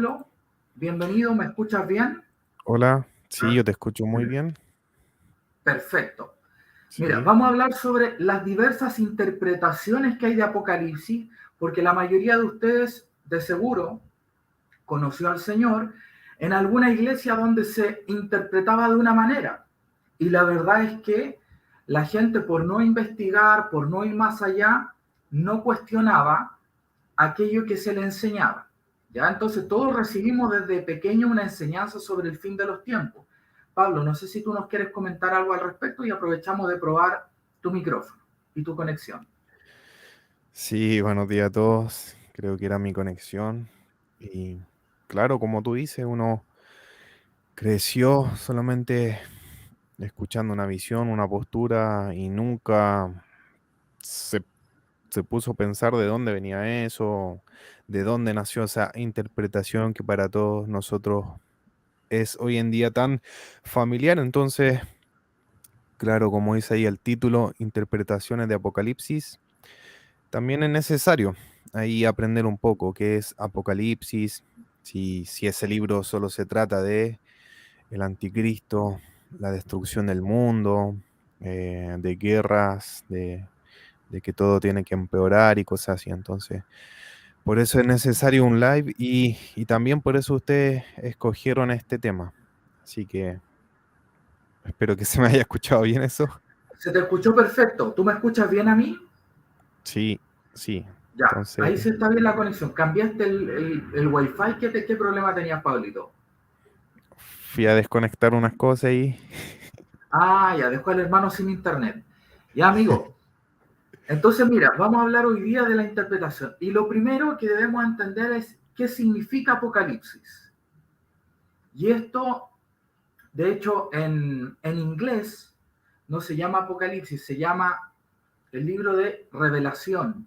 Pablo, bienvenido, ¿me escuchas bien? Hola, sí, Ah, yo te escucho muy bien. perfecto. Mira, Sí, vamos a hablar sobre las diversas interpretaciones que hay de Apocalipsis, porque la mayoría de ustedes, de seguro, conoció al Señor en alguna iglesia donde se interpretaba de una manera. Y la verdad es que la gente, por no investigar, por no ir más allá, no cuestionaba aquello que se le enseñaba. ¿Ya? Entonces todos recibimos desde pequeño una enseñanza sobre el fin de los tiempos. Pablo, no sé si tú nos quieres comentar algo al respecto y aprovechamos de probar tu micrófono y tu conexión. sí, buenos días a todos. Creo que era mi conexión. Y claro, como tú dices, uno creció solamente escuchando una visión, una postura y nunca se, se puso a pensar de dónde venía eso, de dónde nació esa interpretación que para todos nosotros es hoy en día tan familiar. Entonces, claro, como dice ahí el título, Interpretaciones de Apocalipsis. También es necesario ahí aprender un poco qué es Apocalipsis, si ese libro solo se trata de el anticristo, la destrucción del mundo, de guerras, de que todo tiene que empeorar y cosas así. Entonces, por eso es necesario un live y también por eso ustedes escogieron este tema. Así que espero que se me haya escuchado bien eso. Se te escuchó perfecto. ¿Tú me escuchas bien a mí? Sí, sí. Ya, Entonces ahí se está bien la conexión. ¿Cambiaste el wifi? ¿Qué problema tenías, Pablito? fui a desconectar unas cosas y Ah, ya, dejó al hermano sin internet. Ya, amigo. Entonces, mira, vamos a hablar hoy día de la interpretación. Y lo primero que debemos entender es qué significa Apocalipsis. Y esto, de hecho, en inglés no se llama Apocalipsis, se llama el libro de Revelación.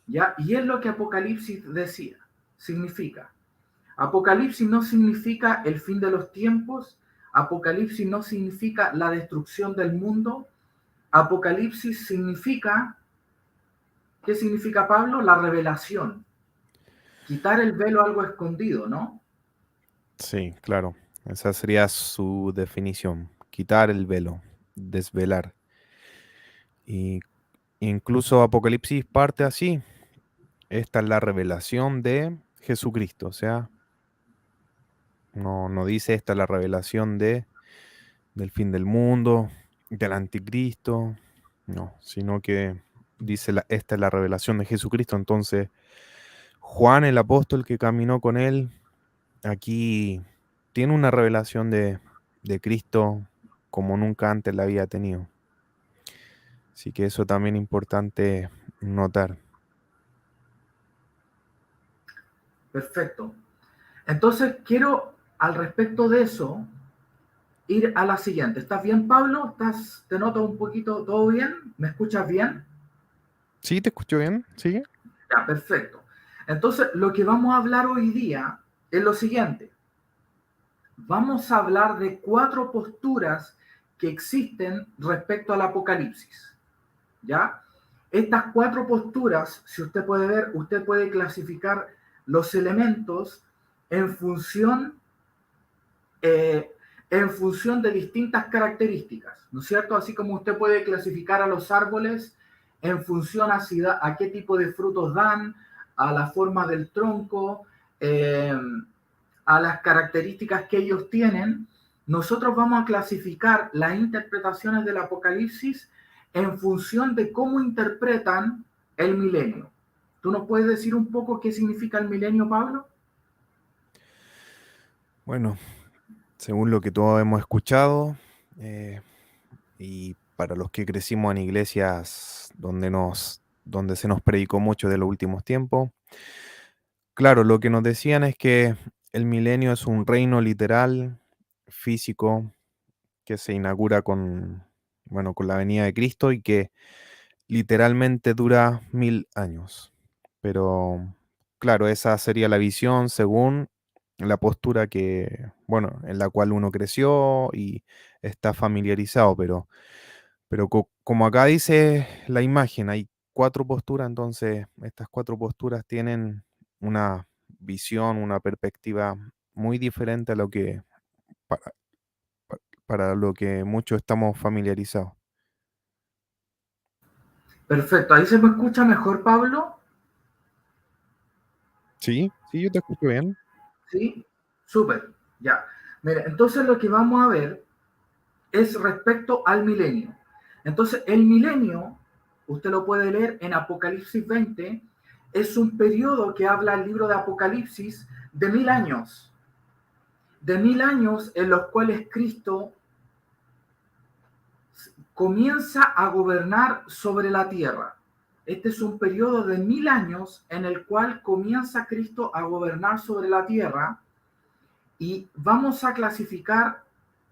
¿Ya? Y es lo que Apocalipsis decía, significa. Apocalipsis no significa el fin de los tiempos, Apocalipsis no significa la destrucción del mundo, Apocalipsis significa, ¿qué significa Pablo? La revelación, quitar el velo a algo escondido, ¿no? sí, claro. Esa sería su definición. Quitar el velo, desvelar. Y incluso Apocalipsis parte así. Esta es la revelación de Jesucristo. O sea, no dice esta es la revelación del fin del mundo, del anticristo. No, sino que dice esta es la revelación de Jesucristo. Entonces, Juan, el apóstol que caminó con él, aquí tiene una revelación de Cristo como nunca antes la había tenido. Así que eso también es importante notar. Perfecto. Entonces, quiero al respecto de eso ir a la siguiente. ¿Estás bien, Pablo? ¿Te noto un poquito todo bien? ¿Me escuchas bien? ¿Sí te escucho bien? ¿Sí? Ya, perfecto. Entonces, lo que vamos a hablar hoy día es lo siguiente. Vamos a hablar de cuatro posturas que existen respecto al Apocalipsis. ¿Ya? Estas cuatro posturas, si usted puede ver, usted puede clasificar los elementos en función, eh, en función de distintas características, ¿no es cierto? Así como usted puede clasificar a los árboles en función a qué tipo de frutos dan, a la forma del tronco, a las características que ellos tienen, nosotros vamos a clasificar las interpretaciones del Apocalipsis en función de cómo interpretan el milenio. ¿Tú nos puedes decir un poco qué significa el milenio, Pablo? Bueno, según lo que todos hemos escuchado, eh, y para los que crecimos en iglesias donde se nos predicó mucho de los últimos tiempos, claro, lo que nos decían es que el milenio es un reino literal, físico, que se inaugura con la venida de Cristo y que literalmente dura 1000 años. Pero claro, esa sería la visión según la postura en la cual uno creció y está familiarizado, pero como acá dice la imagen, hay cuatro posturas, entonces estas cuatro posturas tienen una visión, una perspectiva muy diferente a lo que para, para lo que muchos estamos familiarizados. Perfecto, ahí se me escucha mejor, Pablo. Sí, sí, yo te escucho bien. Sí, súper, ya. Mira, entonces lo que vamos a ver es respecto al milenio. Entonces, el milenio, usted lo puede leer en Apocalipsis 20, es un periodo que habla el libro de Apocalipsis de 1000 años en los cuales Cristo comienza a gobernar sobre la tierra. Este es un periodo de 1000 años en el cual comienza Cristo a gobernar sobre la tierra y vamos a clasificar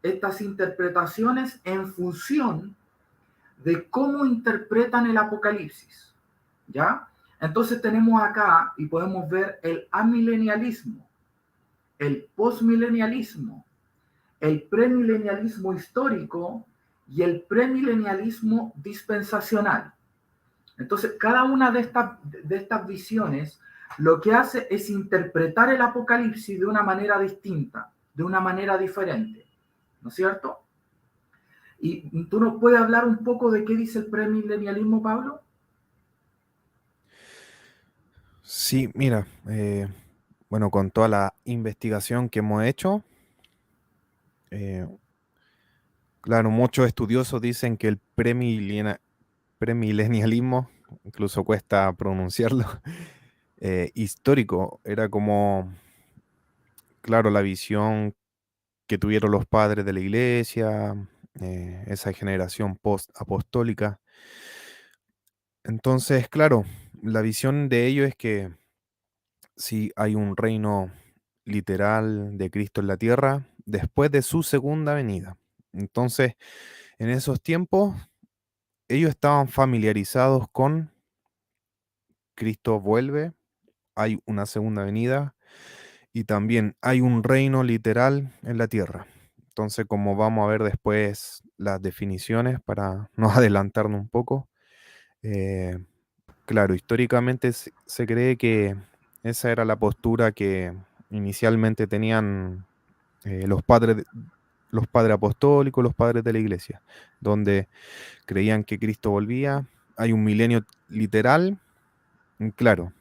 estas interpretaciones en función de cómo interpretan el Apocalipsis, ¿ya? Entonces tenemos acá y podemos ver el amilenialismo, el postmilenialismo, el premilenialismo histórico y el premilenialismo dispensacional. Entonces, cada una de estas visiones lo que hace es interpretar el Apocalipsis de una manera distinta, de una manera diferente, ¿no es cierto? ¿Y tú nos puedes hablar un poco de qué dice el premilenialismo, Pablo? Sí, mira, bueno, con toda la investigación que hemos hecho, eh, claro, muchos estudiosos dicen que el premilenialismo, incluso cuesta pronunciarlo, histórico, era como, claro, la visión que tuvieron los padres de la iglesia, esa generación post-apostólica. Entonces, claro, la visión de ellos es que sí hay un reino literal de Cristo en la tierra después de su segunda venida. Entonces, en esos tiempos, ellos estaban familiarizados con Cristo vuelve, hay una segunda venida y también hay un reino literal en la tierra. Entonces, como vamos a ver después las definiciones para no adelantarnos un poco, eh, claro, históricamente se cree que esa era la postura que inicialmente tenían los los padres apostólicos, los padres de la iglesia, donde creían que Cristo volvía. Hay un milenio literal, y claro,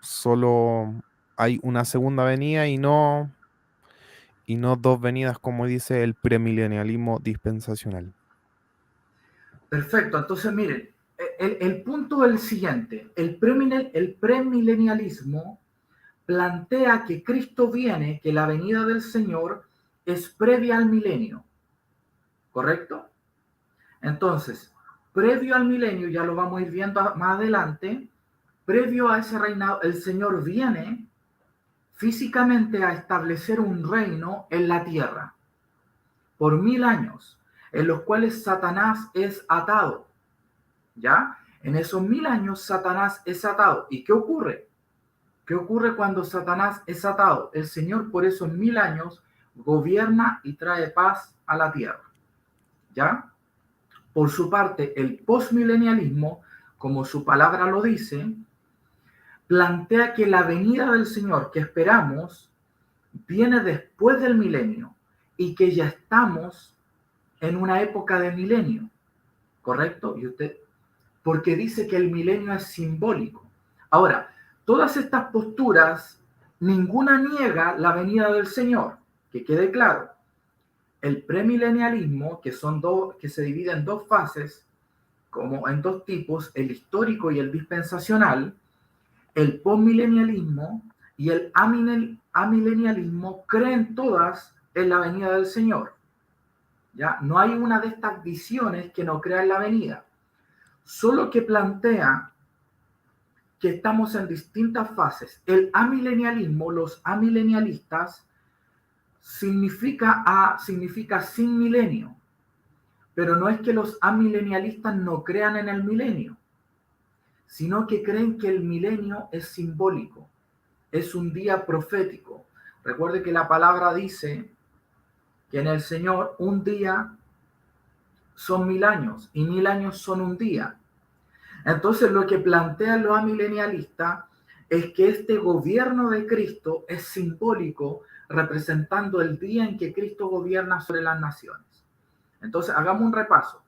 solo hay una segunda venida y no dos venidas, como dice el premilenialismo dispensacional. Perfecto, entonces miren, el punto es el siguiente, el premilenialismo plantea que Cristo viene, que la venida del Señor es previa al milenio, ¿correcto? Entonces, previo al milenio, ya lo vamos a ir viendo más adelante, previo a ese reinado, el Señor viene físicamente a establecer un reino en la tierra por 1000 años, en los cuales Satanás es atado, ¿ya? En esos 1000 años Satanás es atado. ¿Y qué ocurre? ¿Qué ocurre cuando Satanás es atado? El Señor por esos 1000 años gobierna y trae paz a la tierra, ¿ya? Por su parte, el postmilenialismo, como su palabra lo dice, plantea que la venida del Señor que esperamos viene después del milenio y que ya estamos en una época de milenio, ¿correcto? Y usted, porque dice que el milenio es simbólico. Ahora, todas estas posturas, ninguna niega la venida del Señor, que quede claro. El premilenialismo, que se divide en dos fases, como en dos tipos, el histórico y el dispensacional, el postmilenialismo y el amilenialismo creen todas en la venida del Señor. ¿Ya? No hay una de estas visiones que no crea en la venida, solo que plantea que estamos en distintas fases. El amilenialismo, los amilenialistas, significa sin milenio, pero no es que los amilenialistas no crean en el milenio, sino que creen que el milenio es simbólico, es un día profético. Recuerde que la palabra dice que en el Señor un día son 1000 años y 1000 años son un día. Entonces lo que plantean los amilenialistas es que este gobierno de Cristo es simbólico, representando el día en que Cristo gobierna sobre las naciones. Entonces, hagamos un repaso.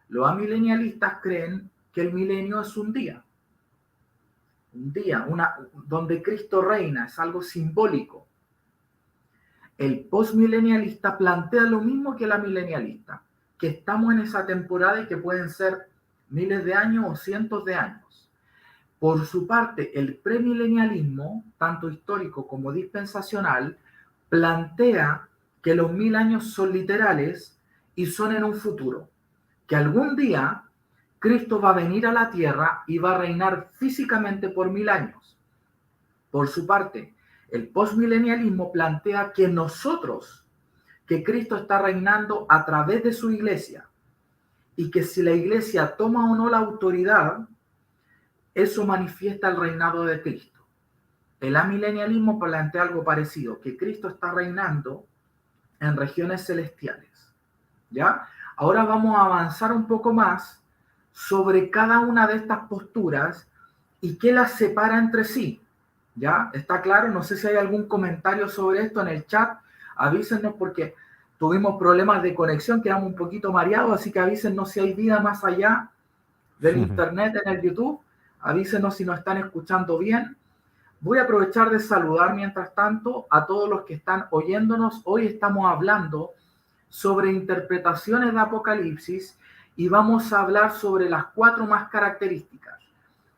Los amilenialistas creen que el milenio es un día, donde Cristo reina, es algo simbólico. El postmilenialista plantea lo mismo que la milenialista, que estamos en esa temporada y que pueden ser miles de años o cientos de años. Por su parte, el premilenialismo, tanto histórico como dispensacional, plantea que los 1000 años son literales y son en un futuro, que algún día Cristo va a venir a la tierra y va a reinar físicamente por 1000 años. Por su parte, el postmilenialismo plantea que Cristo está reinando a través de su iglesia y que si la iglesia toma o no la autoridad, eso manifiesta el reinado de Cristo. El amilenialismo plantea algo parecido, que Cristo está reinando en regiones celestiales. ¿Ya? Ahora vamos a avanzar un poco más sobre cada una de estas posturas y qué las separa entre sí. ¿Ya? ¿Está claro? No sé si hay algún comentario sobre esto en el chat. Avísenos porque tuvimos problemas de conexión, quedamos un poquito mareados, así que avísenos si hay vida más allá del internet en el YouTube. Avísenos si nos están escuchando bien. Voy a aprovechar de saludar mientras tanto a todos los que están oyéndonos. Hoy estamos hablando sobre interpretaciones de Apocalipsis y vamos a hablar sobre las 4 más características.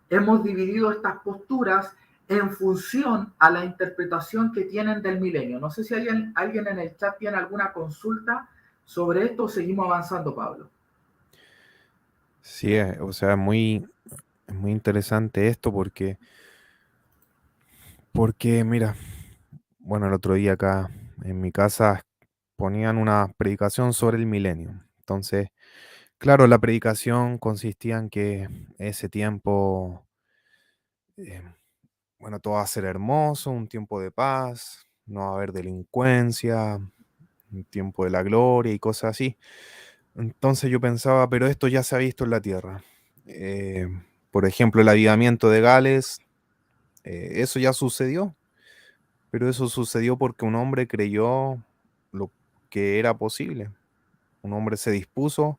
Hemos dividido estas posturas en función a la interpretación que tienen del milenio. No sé si alguien en el chat tiene alguna consulta sobre esto o seguimos avanzando, Pablo. Sí, o sea, es muy interesante esto porque mira, bueno, el otro día acá en mi casa ponían una predicación sobre el milenio. Entonces, claro, la predicación consistía en que ese tiempo, eh, bueno, todo va a ser hermoso, un tiempo de paz, no va a haber delincuencia, un tiempo de la gloria y cosas así. Entonces yo pensaba, pero esto ya se ha visto en la tierra. Eh, por ejemplo, el avivamiento de Gales, eso ya sucedió, pero eso sucedió porque un hombre creyó lo que era posible. Un hombre se dispuso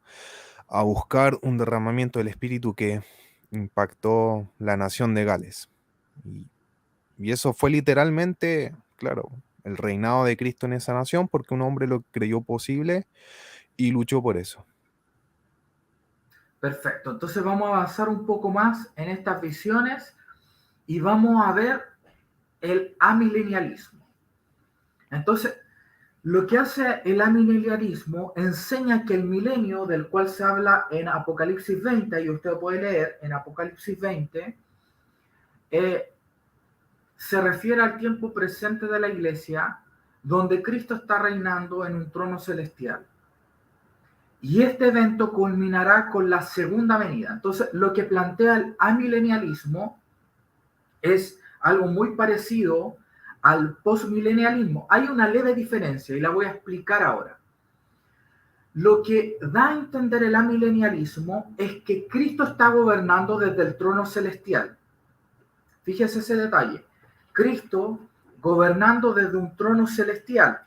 a buscar un derramamiento del Espíritu que impactó la nación de Gales. Y, y eso fue literalmente, claro, el reinado de Cristo en esa nación porque un hombre lo creyó posible y luchó por eso. Perfecto, entonces vamos a avanzar un poco más en estas visiones y vamos a ver el amilenialismo. Entonces, lo que hace el amilenialismo enseña que el milenio del cual se habla en Apocalipsis 20, y usted puede leer en Apocalipsis 20, se refiere al tiempo presente de la iglesia, donde Cristo está reinando en un trono celestial. Y este evento culminará con la segunda venida. Entonces, lo que plantea el amilenialismo es algo muy parecido al postmilenialismo. Hay una leve diferencia y la voy a explicar ahora. Lo que da a entender el amilenialismo es que Cristo está gobernando desde el trono celestial. Fíjese ese detalle. Cristo gobernando desde un trono celestial.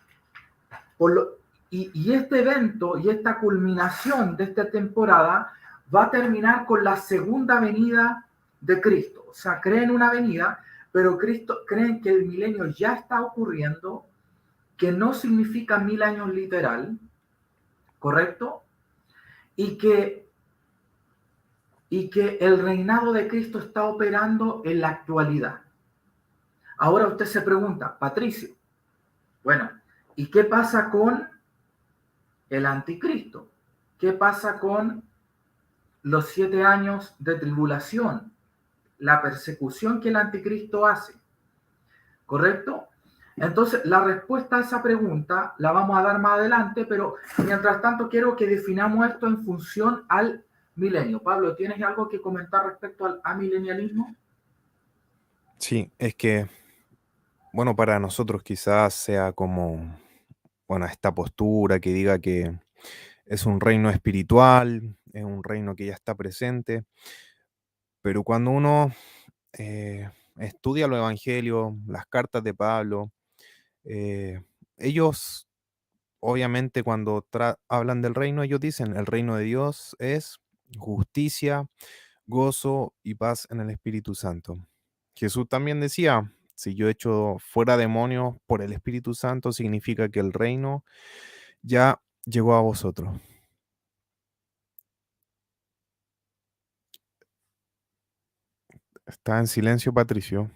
Y este evento y esta culminación de esta temporada va a terminar con la segunda venida de Cristo. O sea, creen una venida, pero creen que el milenio ya está ocurriendo, que no significa 1000 años literal, ¿correcto? Y que el reinado de Cristo está operando en la actualidad. Ahora usted se pregunta, Patricio, bueno, ¿y qué pasa con el anticristo? ¿Qué pasa con los 7 años de tribulación? La persecución que el anticristo hace, ¿correcto? Entonces, la respuesta a esa pregunta la vamos a dar más adelante, pero mientras tanto quiero que definamos esto en función al milenio. Pablo, ¿tienes algo que comentar respecto al amilenialismo? Sí, es que, bueno, para nosotros quizás sea como, bueno, esta postura que diga que es un reino espiritual, es un reino que ya está presente, pero cuando uno estudia los evangelios, las cartas de Pablo, eh, ellos, obviamente, cuando hablan del reino, ellos dicen, el reino de Dios es justicia, gozo y paz en el Espíritu Santo. Jesús también decía, si yo echo fuera demonios por el Espíritu Santo, significa que el reino ya llegó a vosotros. Está en silencio, Patricio.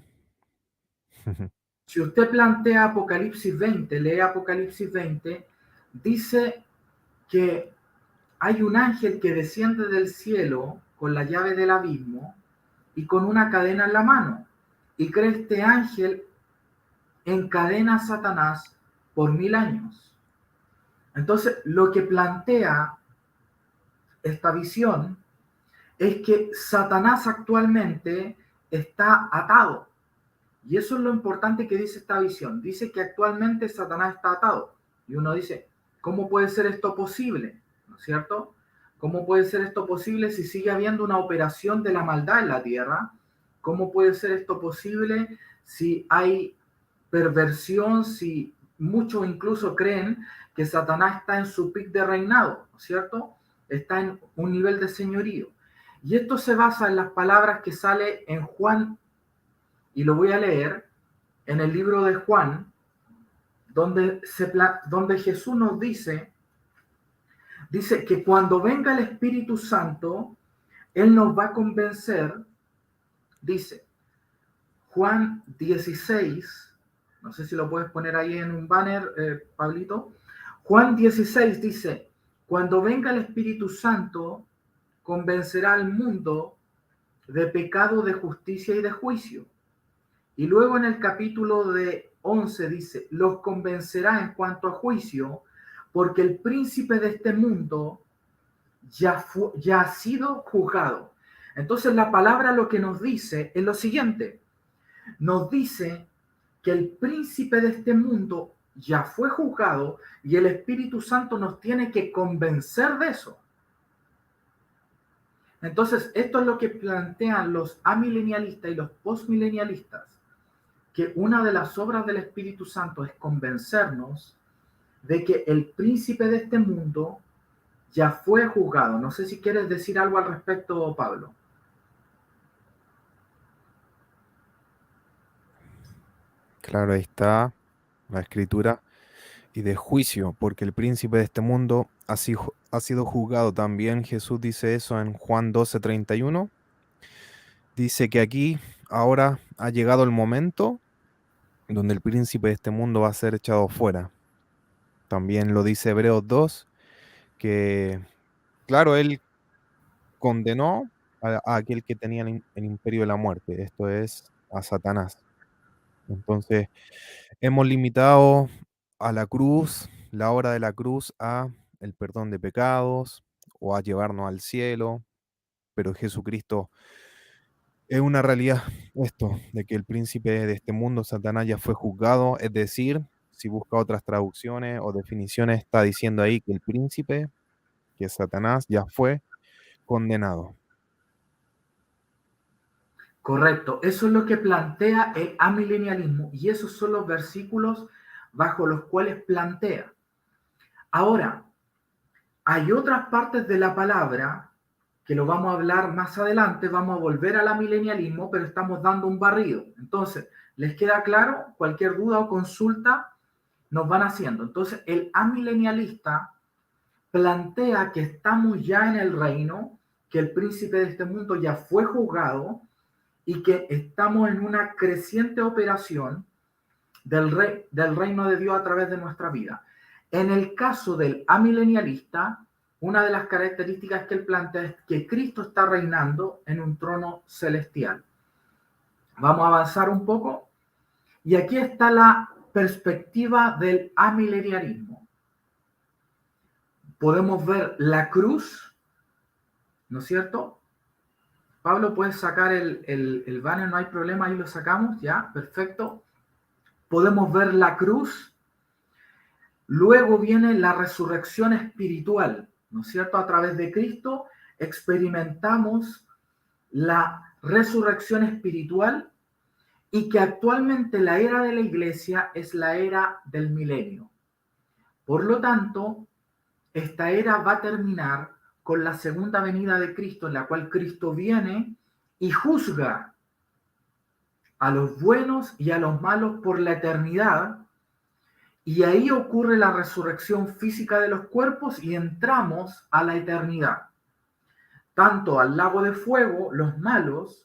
Si usted plantea Apocalipsis 20, lee Apocalipsis 20, dice que hay un ángel que desciende del cielo con la llave del abismo y con una cadena en la mano. Y que este ángel encadena a Satanás por 1000 años. Entonces, lo que plantea esta visión es que Satanás actualmente está atado. Y eso es lo importante que dice esta visión. Dice que actualmente Satanás está atado. Y uno dice, ¿cómo puede ser esto posible? ¿No es cierto? ¿Cómo puede ser esto posible si sigue habiendo una operación de la maldad en la tierra? ¿Cómo puede ser esto posible si hay perversión, si muchos incluso creen que Satanás está en su pic de reinado, ¿no es cierto? Está en un nivel de señorío. Y esto se basa en las palabras que sale en Juan, y lo voy a leer, en el libro de Juan, donde Jesús nos dice que cuando venga el Espíritu Santo, Él nos va a convencer, dice, Juan 16, no sé si lo puedes poner ahí en un banner, Pablito. Juan 16 dice, cuando venga el Espíritu Santo, convencerá al mundo de pecado, de justicia y de juicio. Y luego en el capítulo de 11 dice, los convencerá en cuanto a juicio, porque el príncipe de este mundo ya ha sido juzgado. Entonces la palabra lo que nos dice es lo siguiente, nos dice que el príncipe de este mundo ya fue juzgado y el Espíritu Santo nos tiene que convencer de eso. Entonces, esto es lo que plantean los amilenialistas y los postmilenialistas, que una de las obras del Espíritu Santo es convencernos de que el príncipe de este mundo ya fue juzgado. No sé si quieres decir algo al respecto, Pablo. Claro, ahí está la escritura. Y de juicio, porque el príncipe de este mundo ha sido juzgado también. Jesús dice eso en Juan 12:31. Dice que aquí ahora ha llegado el momento donde el príncipe de este mundo va a ser echado fuera. También lo dice Hebreos 2, que claro, él condenó a aquel que tenía el imperio de la muerte, esto es, a Satanás. Entonces, hemos limitado a la cruz, la obra de la cruz, a el perdón de pecados o a llevarnos al cielo, pero Jesucristo es una realidad esto, de que el príncipe de este mundo, Satanás, ya fue juzgado, es decir, si busca otras traducciones o definiciones, está diciendo ahí que el príncipe, que es Satanás, ya fue condenado. Correcto, eso es lo que plantea el amilenialismo y esos son los versículos bajo los cuales plantea. Ahora, hay otras partes de la palabra que lo vamos a hablar más adelante, vamos a volver al amilenialismo, pero estamos dando un barrido. Entonces, ¿les queda claro? Cualquier duda o consulta nos van haciendo. Entonces, el amilenialista plantea que estamos ya en el reino, que el príncipe de este mundo ya fue juzgado y que estamos en una creciente operación del reino de Dios a través de nuestra vida. En el caso del amilenialista, una de las características que él plantea es que Cristo está reinando en un trono celestial. Vamos a avanzar un poco. Y aquí está la perspectiva del amilenialismo. Podemos ver la cruz, ¿no es cierto? Pablo, puedes sacar el banner, no hay problema, ahí lo sacamos, ya, perfecto. Podemos ver la cruz. Luego viene la resurrección espiritual, ¿no es cierto? A través de Cristo experimentamos la resurrección espiritual y que actualmente la era de la iglesia es la era del milenio. Por lo tanto, esta era va a terminar con la segunda venida de Cristo, en la cual Cristo viene y juzga a los buenos y a los malos por la eternidad, y ahí ocurre la resurrección física de los cuerpos y entramos a la eternidad, tanto al lago de fuego, los malos,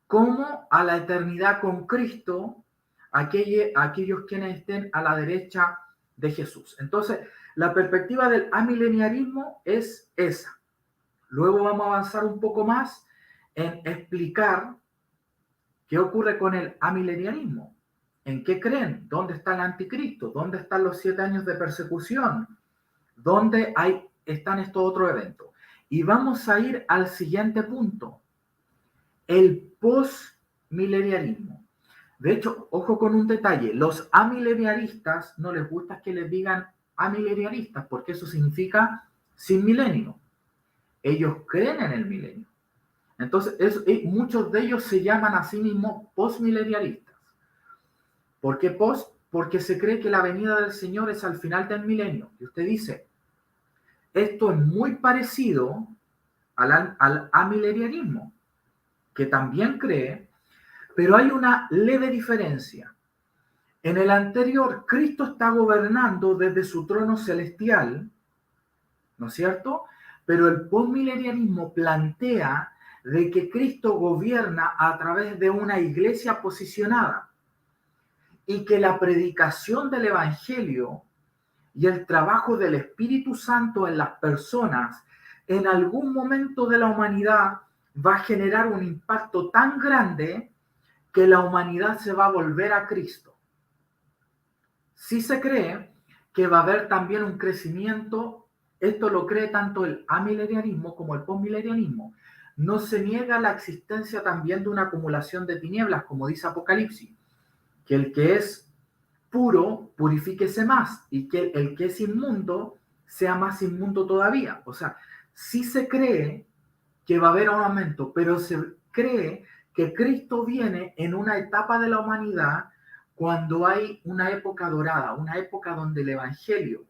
como a la eternidad con Cristo, aquellos quienes estén a la derecha de Jesús. Entonces, la perspectiva del amileniarismo es esa. Luego vamos a avanzar un poco más en explicar qué ocurre con el amileniarismo. ¿En qué creen? ¿Dónde está el anticristo? ¿Dónde están los 7 años de persecución? ¿Dónde están estos otros eventos? Y vamos a ir al siguiente punto, el postmileniarismo. De hecho, ojo con un detalle, los amileniaristas no les gusta que les digan amileniaristas, porque eso significa sin milenio. Ellos creen en el milenio. Entonces, muchos de ellos se llaman a sí mismos postmileniaristas. ¿Por qué post? Porque se cree que la venida del Señor es al final del milenio. Y usted dice, esto es muy parecido al amileniarismo, que también cree, pero hay una leve diferencia. En el anterior, Cristo está gobernando desde su trono celestial, ¿no es cierto? Pero el postmilenialismo plantea de que Cristo gobierna a través de una iglesia posicionada y que la predicación del Evangelio y el trabajo del Espíritu Santo en las personas en algún momento de la humanidad va a generar un impacto tan grande que la humanidad se va a volver a Cristo. Sí se cree que va a haber también un crecimiento, esto lo cree tanto el amileniarismo como el postmileniarismo. No se niega la existencia también de una acumulación de tinieblas, como dice Apocalipsis, que el que es puro, purifíquese más, y que el que es inmundo sea más inmundo todavía. O sea, sí se cree que va a haber un aumento, pero se cree que Cristo viene en una etapa de la humanidad cuando hay una época dorada, una época donde el Evangelio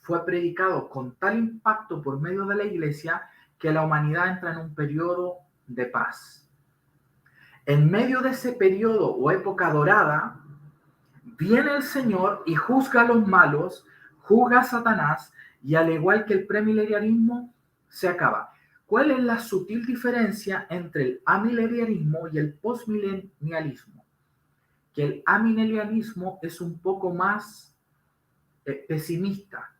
fue predicado con tal impacto por medio de la iglesia que la humanidad entra en un periodo de paz. En medio de ese periodo o época dorada, viene el Señor y juzga a los malos, juzga a Satanás, y al igual que el premileniarismo, se acaba. ¿Cuál es la sutil diferencia entre el amileniarismo y el postmilenialismo? Que el amilenialismo es un poco más pesimista.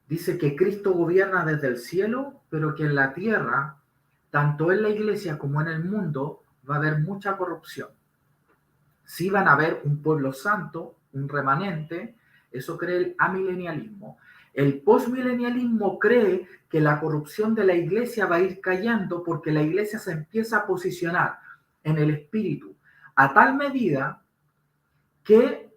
Dice que Cristo gobierna desde el cielo, pero que en la tierra, tanto en la iglesia como en el mundo, va a haber mucha corrupción. Sí van a haber un pueblo santo, un remanente, eso cree el amilenialismo. El postmilenialismo cree que la corrupción de la iglesia va a ir cayendo porque la iglesia se empieza a posicionar en el espíritu a tal medida que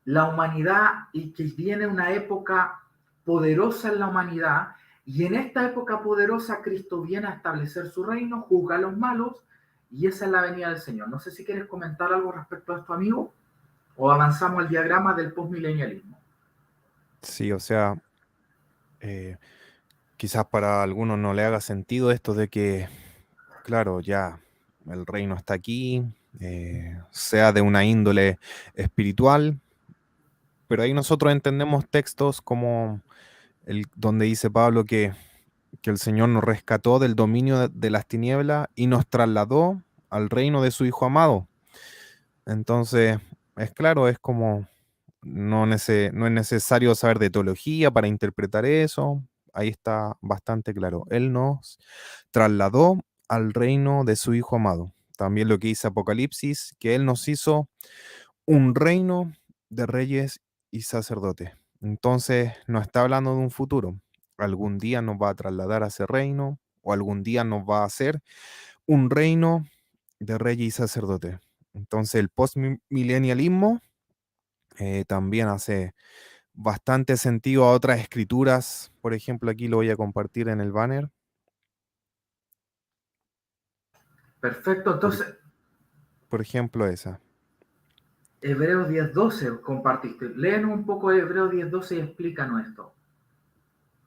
la humanidad y que viene una época poderosa en la humanidad, y en esta época poderosa Cristo viene a establecer su reino, juzga a los malos, y esa es la venida del Señor. No sé si quieres comentar algo respecto a esto, amigo, o avanzamos al diagrama del postmilenialismo. Sí, o sea, eh, quizás para algunos no le haga sentido esto de que, claro, ya el reino está aquí, sea de una índole espiritual, pero ahí nosotros entendemos textos como el donde dice Pablo que el Señor nos rescató del dominio de las tinieblas y nos trasladó al reino de su Hijo amado. Entonces, es claro, es como no es necesario saber de teología para interpretar eso. Ahí está bastante claro. Él nos trasladó al reino de su Hijo amado. También lo que dice Apocalipsis, que Él nos hizo un reino de reyes y sacerdotes. Entonces, no está hablando de un futuro. Algún día nos va a trasladar a ese reino o algún día nos va a hacer un reino de reyes y sacerdotes. Entonces, el postmilenialismo también hace bastante sentido a otras escrituras. Por ejemplo, aquí lo voy a compartir en el banner. Perfecto, Por, entonces, por ejemplo, esa. Hebreos 10:12 compartiste. Léenos un poco de Hebreos 10:12 y explícanos esto.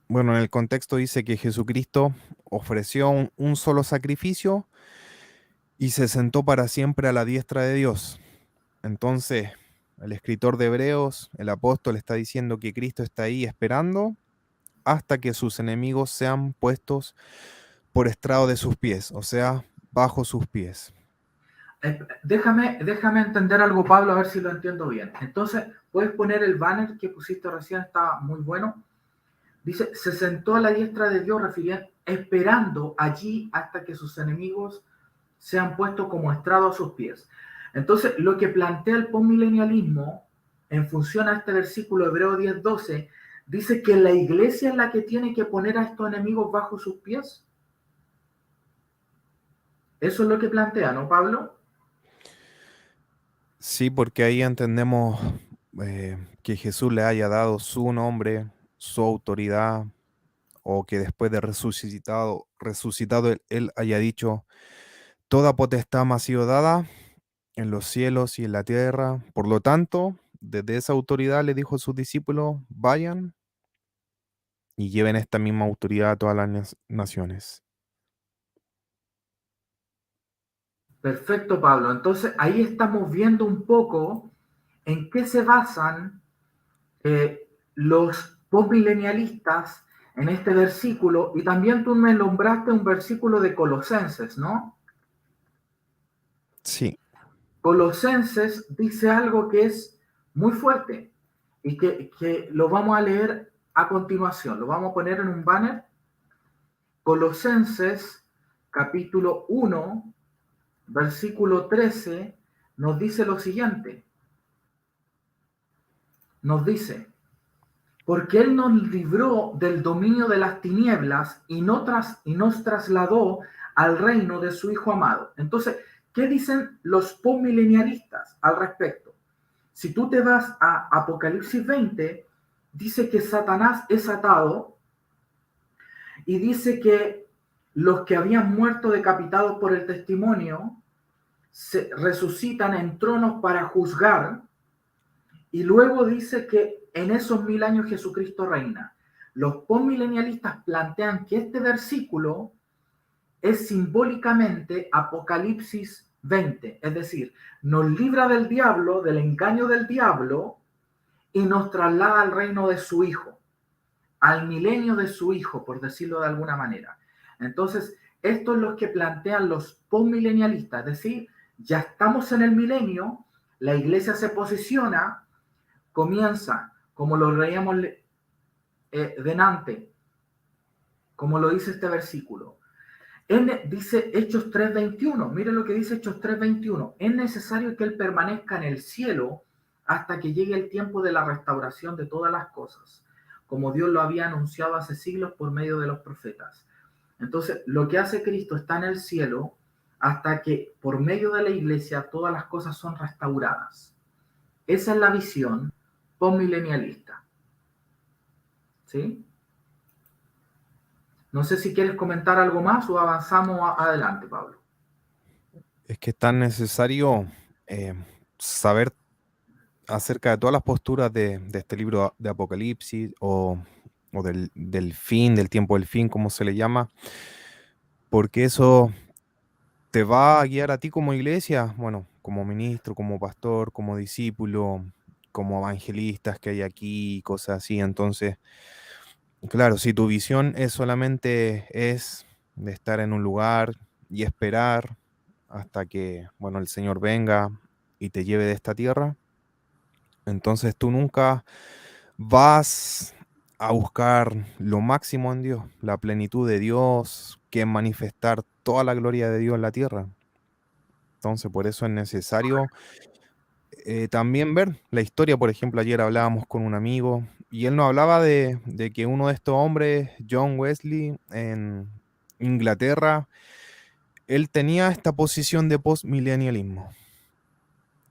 Bueno, en el contexto dice que Jesucristo ofreció un solo sacrificio y se sentó para siempre a la diestra de Dios. Entonces, el escritor de Hebreos, el apóstol, está diciendo que Cristo está ahí esperando hasta que sus enemigos sean puestos por estrado de sus pies, o sea, bajo sus pies. Déjame entender algo, Pablo, a ver si lo entiendo bien. Entonces, puedes poner el banner que pusiste recién, está muy bueno. Dice, se sentó a la diestra de Dios, refiriendo, esperando allí hasta que sus enemigos sean puestos como estrado a sus pies. Entonces, lo que plantea el postmilenialismo, en función a este versículo Hebreo 10:12, dice que la iglesia es la que tiene que poner a estos enemigos bajo sus pies. Eso es lo que plantea, ¿no, Pablo? Sí, porque ahí entendemos que Jesús le haya dado su nombre, su autoridad, o que después de resucitado él haya dicho, toda potestad me ha sido dada en los cielos y en la tierra. Por lo tanto, desde esa autoridad le dijo a sus discípulos, vayan y lleven esta misma autoridad a todas las naciones. Perfecto, Pablo. Entonces, ahí estamos viendo un poco en qué se basan los postmilenialistas en este versículo, y también tú me nombraste un versículo de Colosenses, ¿no? Sí, Colosenses dice algo que es muy fuerte y que lo vamos a leer a continuación, lo vamos a poner en un banner. Colosenses capítulo 1, versículo 13, nos dice lo siguiente, nos dice, porque Él nos libró del dominio de las tinieblas y nos trasladó al reino de su Hijo amado. Entonces, ¿qué dicen los postmilenialistas al respecto? Si tú te vas a Apocalipsis 20, dice que Satanás es atado y dice que los que habían muerto decapitados por el testimonio se resucitan en tronos para juzgar. Y luego dice que en esos 1000 años Jesucristo reina. Los postmilenialistas plantean que este versículo es simbólicamente Apocalipsis 20, es decir, nos libra del diablo, del engaño del diablo, y nos traslada al reino de su Hijo, al milenio de su Hijo, por decirlo de alguna manera. Entonces, esto es lo que plantean los postmilenialistas, es decir, ya estamos en el milenio, la iglesia se posiciona, comienza, como lo leíamos delante, como lo dice este versículo. Dice Hechos 3:21, miren lo que dice Hechos 3:21, es necesario que Él permanezca en el cielo hasta que llegue el tiempo de la restauración de todas las cosas, como Dios lo había anunciado hace siglos por medio de los profetas. Entonces, lo que hace Cristo está en el cielo hasta que por medio de la iglesia todas las cosas son restauradas. Esa es la visión postmilenialista. ¿Sí? No sé si quieres comentar algo más o avanzamos adelante, Pablo. es que es tan necesario eh, saber acerca de todas las posturas de este libro de Apocalipsis o del fin, del tiempo del fin, como se le llama, porque eso te va a guiar a ti como iglesia, bueno, como ministro, como pastor, como discípulo, como evangelistas que hay aquí, cosas así. Entonces, claro, si tu visión es solamente es de estar en un lugar y esperar hasta que, bueno, el Señor venga y te lleve de esta tierra, entonces tú nunca vas a buscar lo máximo en Dios, la plenitud de Dios, que es manifestar toda la gloria de Dios en la tierra. Entonces, por eso es necesario también ver la historia. Por ejemplo, ayer hablábamos con un amigo y él nos hablaba de que uno de estos hombres, John Wesley, en Inglaterra, él tenía esta posición de postmilenialismo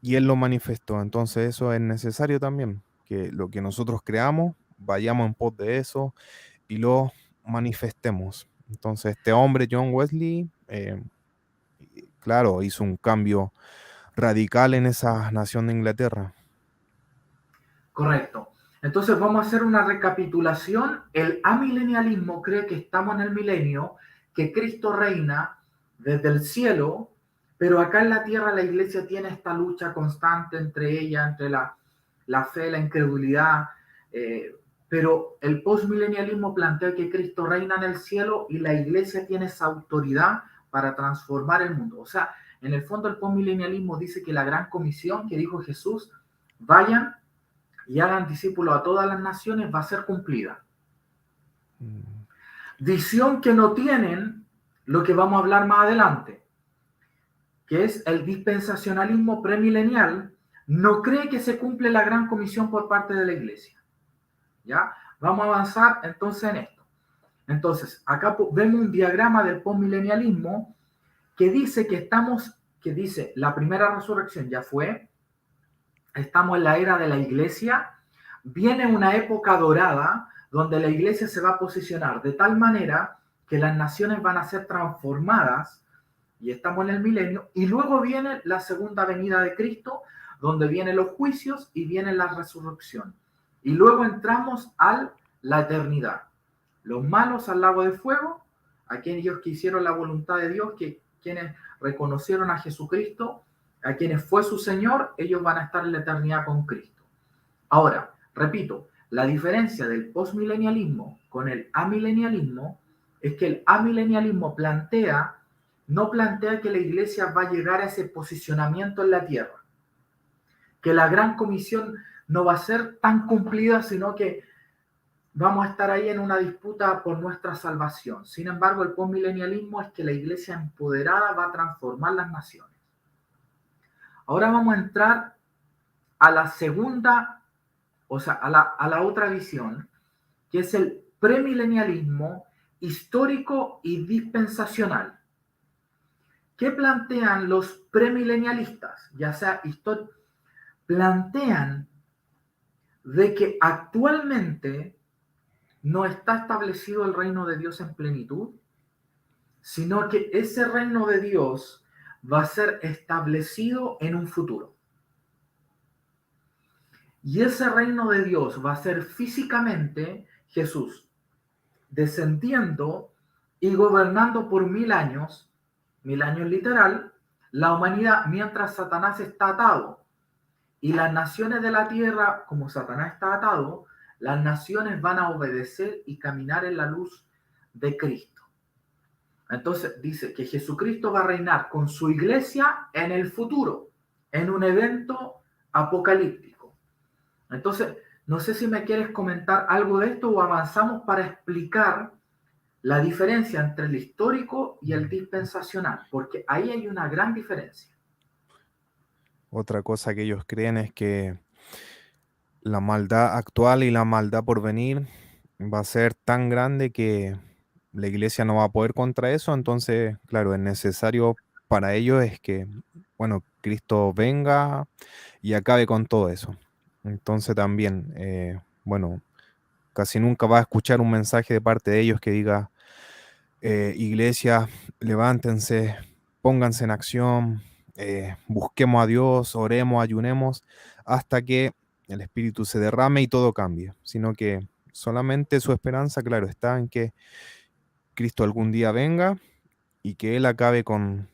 y él lo manifestó. Entonces, eso es necesario también, que lo que nosotros creamos, vayamos en pos de eso y lo manifestemos. Entonces, este hombre, John Wesley, claro, hizo un cambio radical en esa nación de Inglaterra. Correcto. Entonces vamos a hacer una recapitulación. El amilenialismo cree que estamos en el milenio, que Cristo reina desde el cielo, pero acá en la tierra la iglesia tiene esta lucha constante entre ella, entre la fe, la incredulidad, pero el postmilenialismo plantea que Cristo reina en el cielo y la iglesia tiene esa autoridad para transformar el mundo. O sea, en el fondo el postmilenialismo dice que la gran comisión que dijo Jesús, vayan y hagan discípulos a todas las naciones, va a ser cumplida. Visión que no tienen lo que vamos a hablar más adelante, que es el dispensacionalismo premilenial, no cree que se cumple la gran comisión por parte de la iglesia. ¿Ya? Vamos a avanzar entonces en esto. Entonces, acá vemos un diagrama del postmilenialismo que dice que dice, la primera resurrección ya fue, estamos en la era de la iglesia, viene una época dorada donde la iglesia se va a posicionar de tal manera que las naciones van a ser transformadas, y estamos en el milenio, y luego viene la segunda venida de Cristo, donde vienen los juicios y viene la resurrección. Y luego entramos a la eternidad. Los malos al lago de fuego, aquellos que hicieron la voluntad de Dios, quienes reconocieron a Jesucristo, a quienes fue su Señor, ellos van a estar en la eternidad con Cristo. Ahora, repito, la diferencia del postmilenialismo con el amilenialismo es que el amilenialismo no plantea que la iglesia va a llegar a ese posicionamiento en la tierra, que la gran comisión no va a ser tan cumplida, sino que vamos a estar ahí en una disputa por nuestra salvación. Sin embargo, el postmilenialismo es que la iglesia empoderada va a transformar las naciones. Ahora vamos a entrar a la segunda, o sea, a la otra visión, que es el premilenialismo histórico y dispensacional. ¿Qué plantean los premilenialistas? Ya sea plantean de que actualmente no está establecido el reino de Dios en plenitud, sino que ese reino de Dios va a ser establecido en un futuro. Y ese reino de Dios va a ser físicamente Jesús descendiendo y gobernando por 1000 años literal, la humanidad mientras Satanás está atado. Y las naciones de la tierra, como Satanás está atado, las naciones van a obedecer y caminar en la luz de Cristo. Entonces dice que Jesucristo va a reinar con su iglesia en el futuro, en un evento apocalíptico. Entonces, no sé si me quieres comentar algo de esto o avanzamos para explicar la diferencia entre el histórico y el dispensacional, porque ahí hay una gran diferencia. Otra cosa que ellos creen es que la maldad actual y la maldad por venir va a ser tan grande que la iglesia no va a poder contra eso. Entonces, claro, es necesario para ellos es que, bueno, Cristo venga y acabe con todo eso. Entonces también, bueno, casi nunca va a escuchar un mensaje de parte de ellos que diga, iglesia, levántense, pónganse en acción, busquemos a Dios, oremos, ayunemos, hasta que el Espíritu se derrame y todo cambie, sino que solamente su esperanza, claro, está en que Cristo algún día venga y que Él acabe con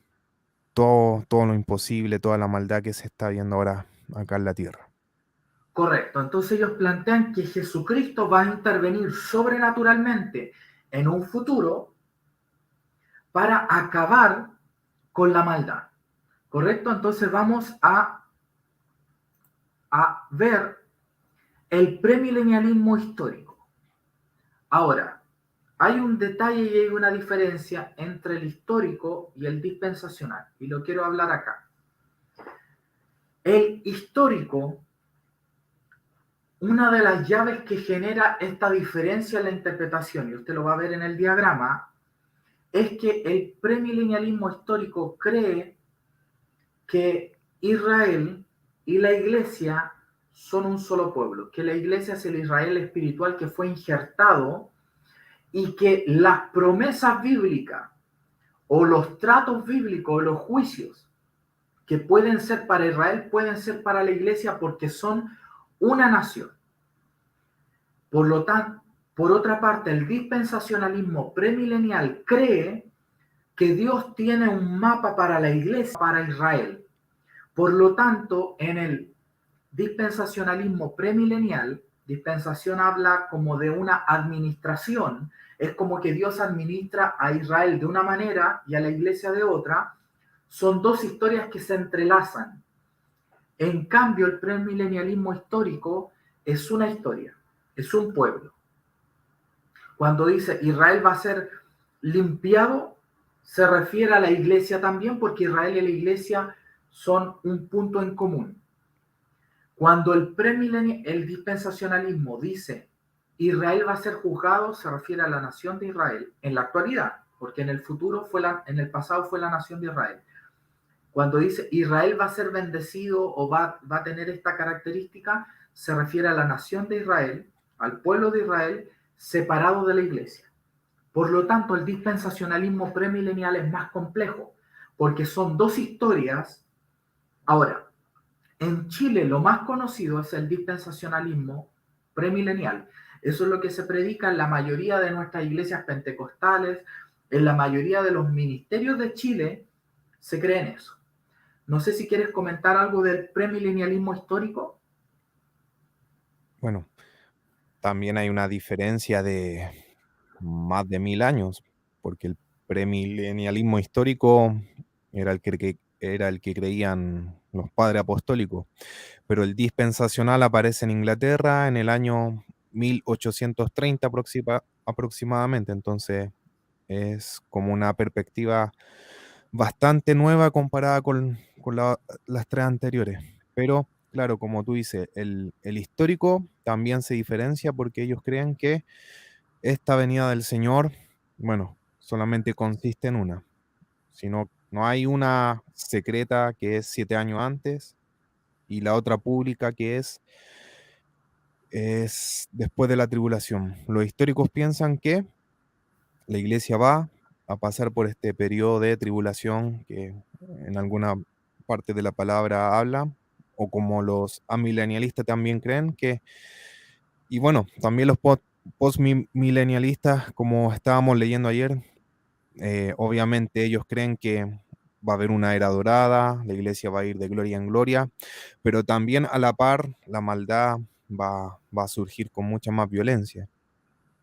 todo lo imposible, toda la maldad que se está viendo ahora acá en la tierra. Correcto, entonces ellos plantean que Jesucristo va a intervenir sobrenaturalmente en un futuro para acabar con la maldad. ¿Correcto? Entonces vamos a ver el premilenialismo histórico. Ahora, hay un detalle y hay una diferencia entre el histórico y el dispensacional, y lo quiero hablar acá. El histórico, una de las llaves que genera esta diferencia en la interpretación, y usted lo va a ver en el diagrama, es que el premilenialismo histórico cree que Israel y la iglesia son un solo pueblo, que la iglesia es el Israel espiritual que fue injertado y que las promesas bíblicas o los tratos bíblicos o los juicios que pueden ser para Israel, pueden ser para la iglesia porque son una nación. Por lo tanto, por otra parte, el dispensacionalismo premilenial cree que Dios tiene un mapa para la iglesia, para Israel. Por lo tanto, en el dispensacionalismo premilenial, dispensación habla como de una administración, es como que Dios administra a Israel de una manera y a la iglesia de otra, son dos historias que se entrelazan. En cambio, el premilenialismo histórico es una historia, es un pueblo. Cuando dice Israel va a ser limpiado, se refiere a la iglesia también, porque Israel y la iglesia son un punto en común. Cuando el dispensacionalismo dice Israel va a ser juzgado, se refiere a la nación de Israel en la actualidad, porque en el futuro en el pasado fue la nación de Israel. Cuando dice Israel va a ser bendecido o va a tener esta característica, se refiere a la nación de Israel, al pueblo de Israel, separado de la iglesia. Por lo tanto, el dispensacionalismo premilenial es más complejo, porque son dos historias. Ahora, en Chile lo más conocido es el dispensacionalismo premilenial. Eso es lo que se predica en la mayoría de nuestras iglesias pentecostales, en la mayoría de los ministerios de Chile se cree en eso. No sé si quieres comentar algo del premilenialismo histórico. Bueno, también hay una diferencia de más de 1000 años, porque el premilenialismo histórico era el que creían los padres apostólicos, pero el dispensacional aparece en Inglaterra en el año 1830 aproximadamente, entonces es como una perspectiva bastante nueva comparada con las tres anteriores. Pero claro, como tú dices, el histórico también se diferencia porque ellos creen que esta venida del Señor, bueno, solamente consiste en una, sino no hay una secreta que es 7 años antes y la otra pública que es después de la tribulación. Los históricos piensan que la iglesia va a pasar por este periodo de tribulación que en alguna parte de la palabra habla, o como los amilenialistas también creen que, y bueno, también los postmilenialistas, como estábamos leyendo ayer, obviamente ellos creen que va a haber una era dorada, la iglesia va a ir de gloria en gloria, pero también a la par la maldad va a surgir con mucha más violencia.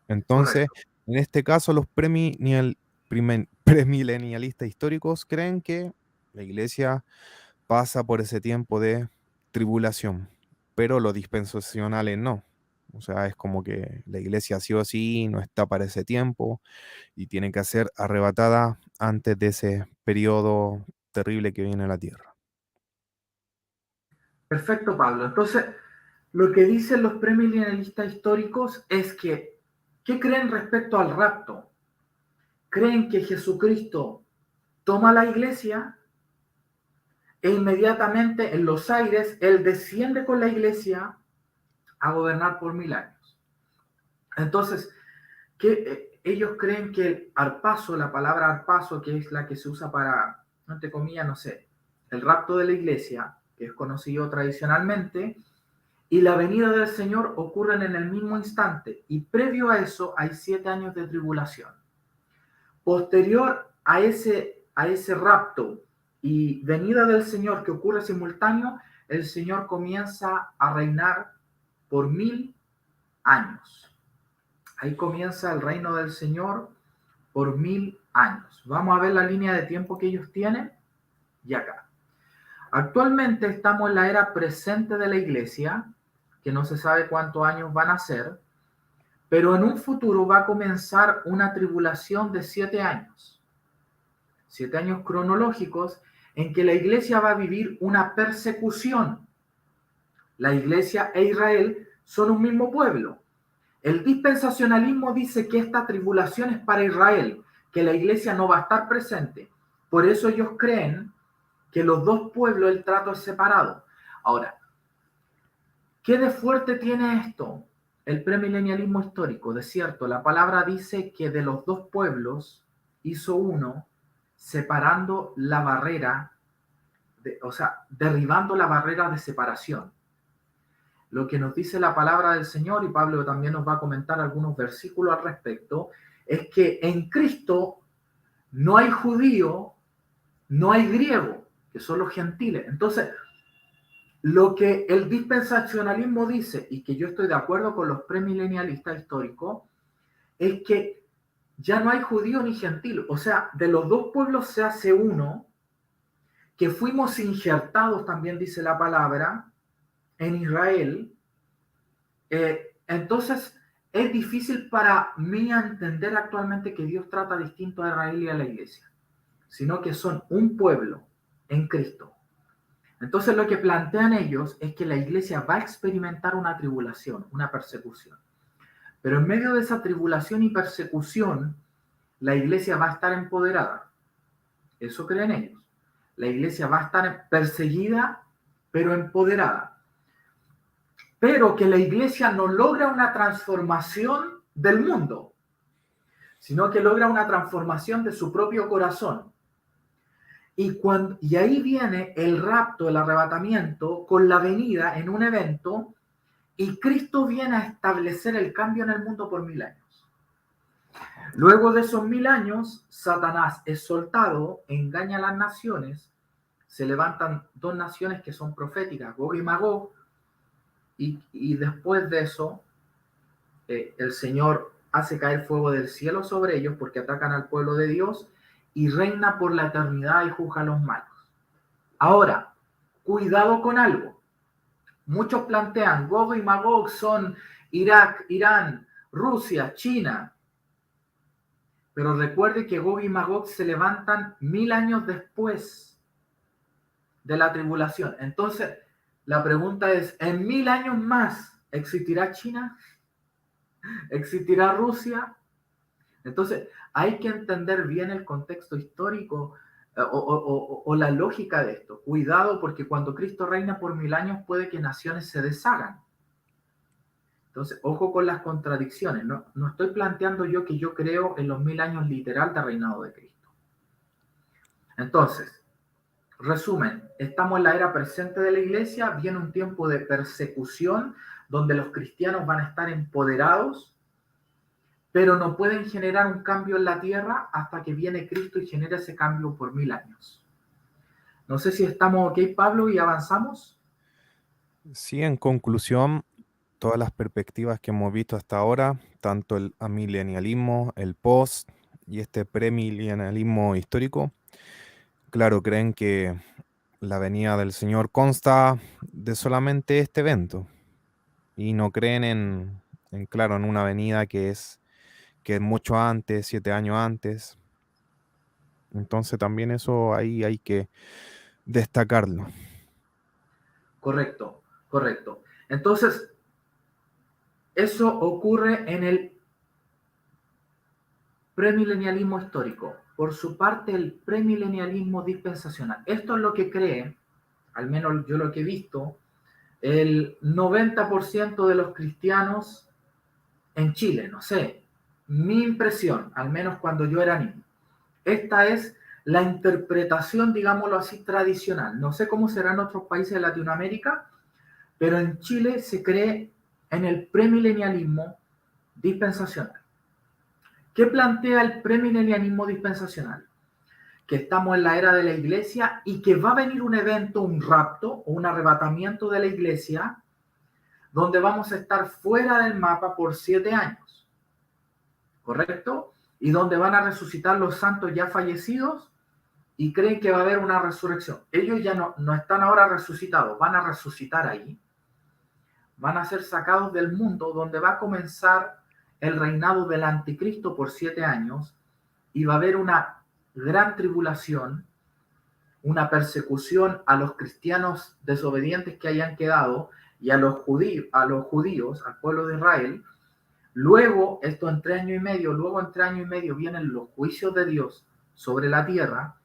Entonces, Correcto. en este caso, los premilenialistas históricos creen que la iglesia pasa por ese tiempo de tribulación, pero los dispensacionales no. O sea, es como que la iglesia sí o sí no está para ese tiempo y tiene que ser arrebatada antes de ese periodo terrible que viene a la tierra. Perfecto, Pablo. Entonces, lo que dicen los premilenialistas históricos es que, ¿qué creen respecto al rapto? Creen que Jesucristo toma la iglesia e inmediatamente en los aires Él desciende con la iglesia a gobernar por 1000 años. Entonces, ellos creen que el arpazo, la palabra arpazo, que es la que se usa para, entre comillas, no sé, el rapto de la iglesia, que es conocido tradicionalmente, y la venida del Señor ocurren en el mismo instante, y previo a eso hay 7 años de tribulación. Posterior a ese rapto y venida del Señor que ocurre simultáneo, el Señor comienza a reinar por 1000 años. Ahí comienza el reino del Señor por 1000 años. Vamos a ver la línea de tiempo que ellos tienen y acá. Actualmente estamos en la era presente de la iglesia, que no se sabe cuántos años van a ser, pero en un futuro va a comenzar una tribulación de 7 años. 7 años cronológicos en que la iglesia va a vivir una persecución. La iglesia e Israel son un mismo pueblo. El dispensacionalismo dice que esta tribulación es para Israel, que la iglesia no va a estar presente. Por eso ellos creen que los dos pueblos el trato es separado. Ahora, ¿qué de fuerte tiene esto? El premilenialismo histórico. De cierto, la palabra dice que de los dos pueblos hizo uno, separando la barrera o sea, derribando la barrera de separación. Lo que nos dice la palabra del Señor, y Pablo también nos va a comentar algunos versículos al respecto, es que en Cristo no hay judío, no hay griego, que son los gentiles. Entonces, lo que el dispensacionalismo dice, y que yo estoy de acuerdo con los premilenialistas históricos, es que ya no hay judío ni gentil. O sea, de los dos pueblos se hace uno, que fuimos injertados, también dice la palabra, en Israel. Entonces, es difícil para mí entender actualmente que Dios trata distinto a Israel y a la iglesia, sino que son un pueblo en Cristo. Entonces, lo que plantean ellos es que la iglesia va a experimentar una tribulación, una persecución. Pero en medio de esa tribulación y persecución, la iglesia va a estar empoderada. Eso creen ellos. La iglesia va a estar perseguida, pero empoderada. Pero que la iglesia no logra una transformación del mundo, sino que logra una transformación de su propio corazón. Y ahí viene el rapto, el arrebatamiento, con la venida en un evento, y Cristo viene a establecer el cambio en el mundo por 1000 años. Luego de esos 1000 años, Satanás es soltado, engaña a las naciones, se levantan dos naciones que son proféticas, Gog y Magog, y después de eso, el Señor hace caer fuego del cielo sobre ellos porque atacan al pueblo de Dios y reina por la eternidad y juzga a los malos. Ahora, cuidado con algo. Muchos plantean, Gog y Magog son Irak, Irán, Rusia, China. Pero recuerde que Gog y Magog se levantan 1000 años después de la tribulación. Entonces, la pregunta es, ¿en 1000 años más existirá China? ¿Existirá Rusia? Entonces, hay que entender bien el contexto histórico o la lógica de esto. Cuidado, porque cuando Cristo reina por 1000 años puede que naciones se deshagan. Entonces, ojo con las contradicciones. No estoy planteando yo que yo creo en los 1000 años literal de reinado de Cristo. Entonces, resumen, estamos en la era presente de la iglesia, viene un tiempo de persecución donde los cristianos van a estar empoderados, pero no pueden generar un cambio en la tierra hasta que viene Cristo y genera ese cambio por 1000 años. No sé si estamos ok, Pablo, y avanzamos. Sí, en conclusión, todas las perspectivas que hemos visto hasta ahora, tanto el amilenialismo, el post y este premilenialismo histórico, claro, creen que la venida del Señor consta de solamente este evento y no creen claro, en una venida que es mucho antes, 7 años antes. Entonces también eso ahí hay que destacarlo. Correcto, correcto. Entonces, eso ocurre en el premilenialismo histórico. Por su parte, el premilenialismo dispensacional. Esto es lo que cree, al menos yo lo que he visto, el 90% de los cristianos en Chile, no sé, mi impresión, al menos cuando yo era niño. Esta es la interpretación, digámoslo así, tradicional. No sé cómo será en otros países de Latinoamérica, pero en Chile se cree en el premilenialismo dispensacional. ¿Qué plantea el premilenialismo dispensacional? Que estamos en la era de la iglesia y que va a venir un evento, un rapto o un arrebatamiento de la iglesia, donde vamos a estar fuera del mapa por 7 años. ¿Correcto? Y donde van a resucitar los santos ya fallecidos y creen que va a haber una resurrección. Ellos ya no están ahora resucitados, van a resucitar ahí. Van a ser sacados del mundo donde va a comenzar el reinado del anticristo por 7 años y va a haber una gran tribulación, una persecución a los cristianos desobedientes que hayan quedado y a los judíos, al pueblo de Israel. Luego, esto en 3 años y medio, luego en 3 años y medio vienen los juicios de Dios sobre la tierra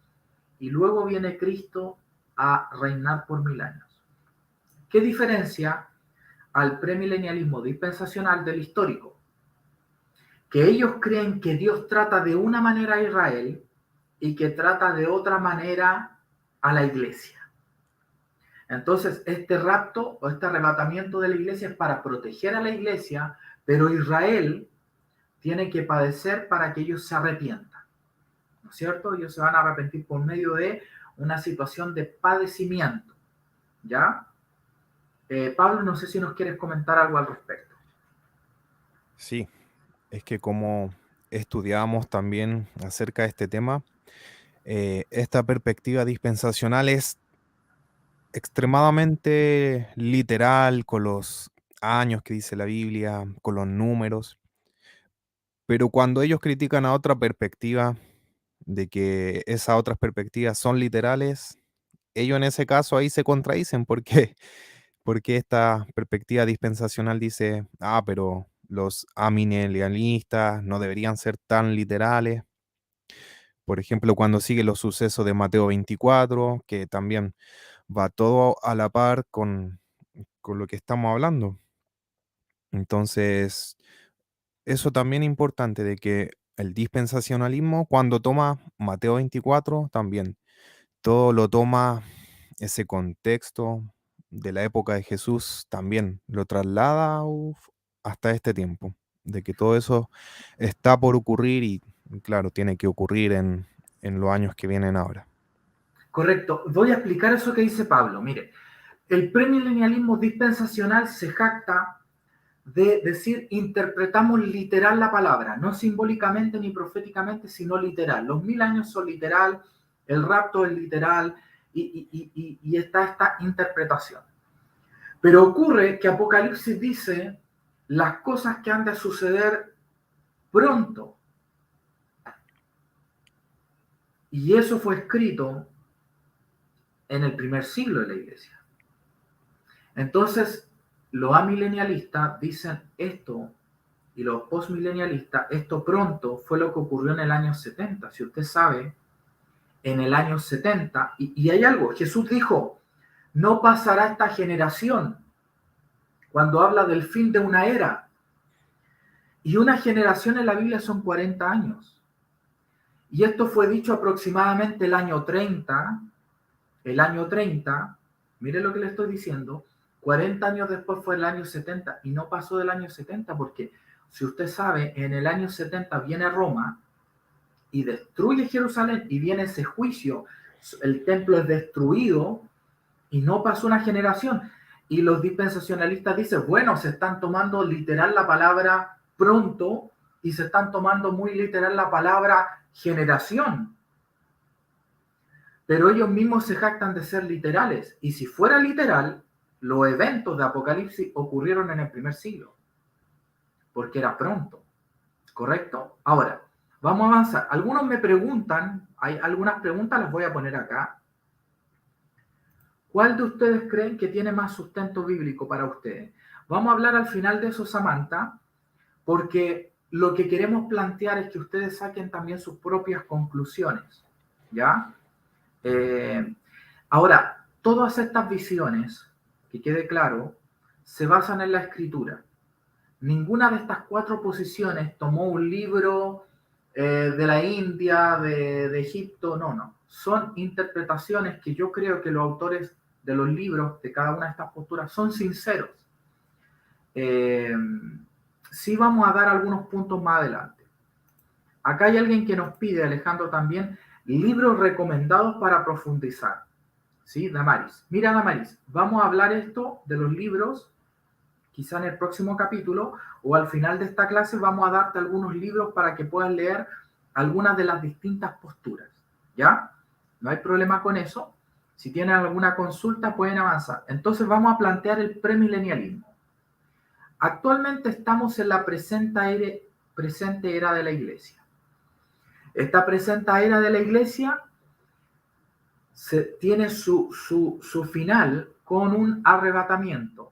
y luego viene Cristo a reinar por 1000 años. ¿Qué diferencia al premilenialismo dispensacional del histórico? Que ellos creen que Dios trata de una manera a Israel y que trata de otra manera a la iglesia. Entonces, este rapto o este arrebatamiento de la iglesia es para proteger a la iglesia, pero Israel tiene que padecer para que ellos se arrepientan, ¿no es cierto? Ellos se van a arrepentir por medio de una situación de padecimiento, ¿ya? Pablo, no sé si nos quieres comentar algo al respecto. Sí, es que como estudiábamos también acerca de este tema, esta perspectiva dispensacional es extremadamente literal con los años que dice la Biblia, con los números, pero cuando ellos critican a otra perspectiva, de que esas otras perspectivas son literales, ellos en ese caso ahí se contradicen porque, porque esta perspectiva dispensacional dice, ah, pero los amilenialistas no deberían ser tan literales. Por ejemplo, cuando sigue los sucesos de Mateo 24, que también va todo a la par con lo que estamos hablando. Entonces, eso también es importante de que el dispensacionalismo, cuando toma Mateo 24, también todo lo toma ese contexto de la época de Jesús, también lo traslada hasta este tiempo, de que todo eso está por ocurrir y, claro, tiene que ocurrir en los años que vienen ahora. Correcto. Voy a explicar eso que dice Pablo. Mire, el premilenialismo dispensacional se jacta de decir interpretamos literal la palabra, no simbólicamente ni proféticamente, sino literal. Los 1000 años son literal, el rapto es literal y está esta interpretación. Pero ocurre que Apocalipsis dice las cosas que han de suceder pronto. Y eso fue escrito en el primer siglo de la iglesia. Entonces, los amilenialistas dicen esto y los postmilenialistas, esto pronto fue lo que ocurrió en el año 70. Si usted sabe, en el año 70, y hay algo, Jesús dijo, no pasará esta generación cuando habla del fin de una era. Y una generación en la Biblia son 40 años. Y esto fue dicho aproximadamente el año 30, mire lo que le estoy diciendo, 40 años después fue el año 70 y no pasó del año 70 porque, si usted sabe, en el año 70 viene Roma y destruye Jerusalén y viene ese juicio, el templo es destruido y no pasó una generación. Y los dispensacionalistas dicen, bueno, se están tomando literal la palabra pronto y se están tomando muy literal la palabra generación. Pero ellos mismos se jactan de ser literales. Y si fuera literal, los eventos de Apocalipsis ocurrieron en el primer siglo, porque era pronto, ¿correcto? Ahora, vamos a avanzar. Algunos me preguntan, hay algunas preguntas, las voy a poner acá. ¿Cuál de ustedes creen que tiene más sustento bíblico para ustedes? Vamos a hablar al final de eso, Samantha, porque lo que queremos plantear es que ustedes saquen también sus propias conclusiones, ¿ya? Ahora, todas estas visiones, que quede claro, se basan en la escritura. Ninguna de estas 4 posiciones tomó un libro de la India, de Egipto, no. Son interpretaciones que yo creo que los autores de los libros de cada una de estas posturas son sinceros. Sí vamos a dar algunos puntos más adelante. Acá hay alguien que nos pide, Alejandro, también, libros recomendados para profundizar. ¿Sí, Damaris? Mira, Damaris, vamos a hablar esto de los libros, quizá en el próximo capítulo, o al final de esta clase vamos a darte algunos libros para que puedas leer algunas de las distintas posturas. ¿Ya? No hay problema con eso. Si tienen alguna consulta, pueden avanzar. Entonces vamos a plantear el premilenialismo. Actualmente estamos en la presente era de la iglesia. Esta presente era de la iglesia tiene su final con un arrebatamiento.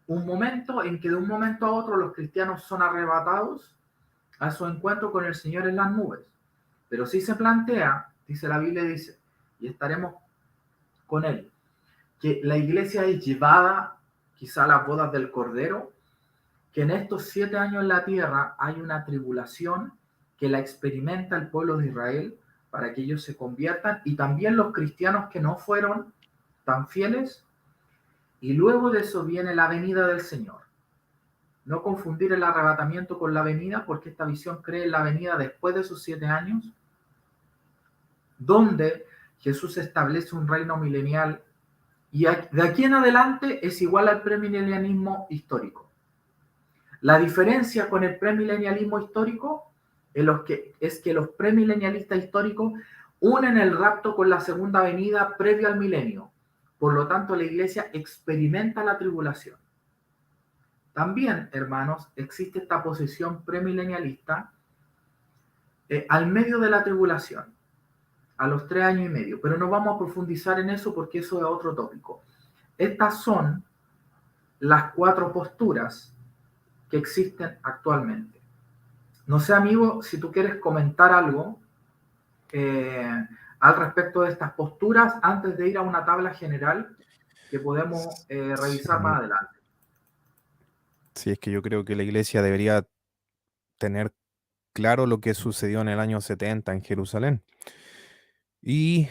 Un momento en que de un momento a otro los cristianos son arrebatados a su encuentro con el Señor en las nubes. Pero sí se plantea, dice la Biblia, dice, y estaremos con Él, que la iglesia es llevada quizá a las bodas del Cordero, que en estos 7 años en la tierra hay una tribulación que la experimenta el pueblo de Israel para que ellos se conviertan, y también los cristianos que no fueron tan fieles y luego de eso viene la venida del Señor. No confundir el arrebatamiento con la venida, porque esta visión cree en la venida después de sus 7 años, donde Jesús establece un reino milenial y de aquí en adelante es igual al premilenialismo histórico. La diferencia con el premilenialismo histórico es que los premilenialistas históricos unen el rapto con la segunda venida previo al milenio. Por lo tanto, la iglesia experimenta la tribulación. También, hermanos, existe esta posición premilenialista al medio de la tribulación, a los 3 años y medio, pero no vamos a profundizar en eso porque eso es otro tópico. Estas son las 4 posturas que existen actualmente. No sé, amigo, si tú quieres comentar algo al respecto de estas posturas antes de ir a una tabla general que podemos revisar Sí, más adelante. sí, es que yo creo que la iglesia debería tener claro lo que sucedió en el año 70 en Jerusalén. Y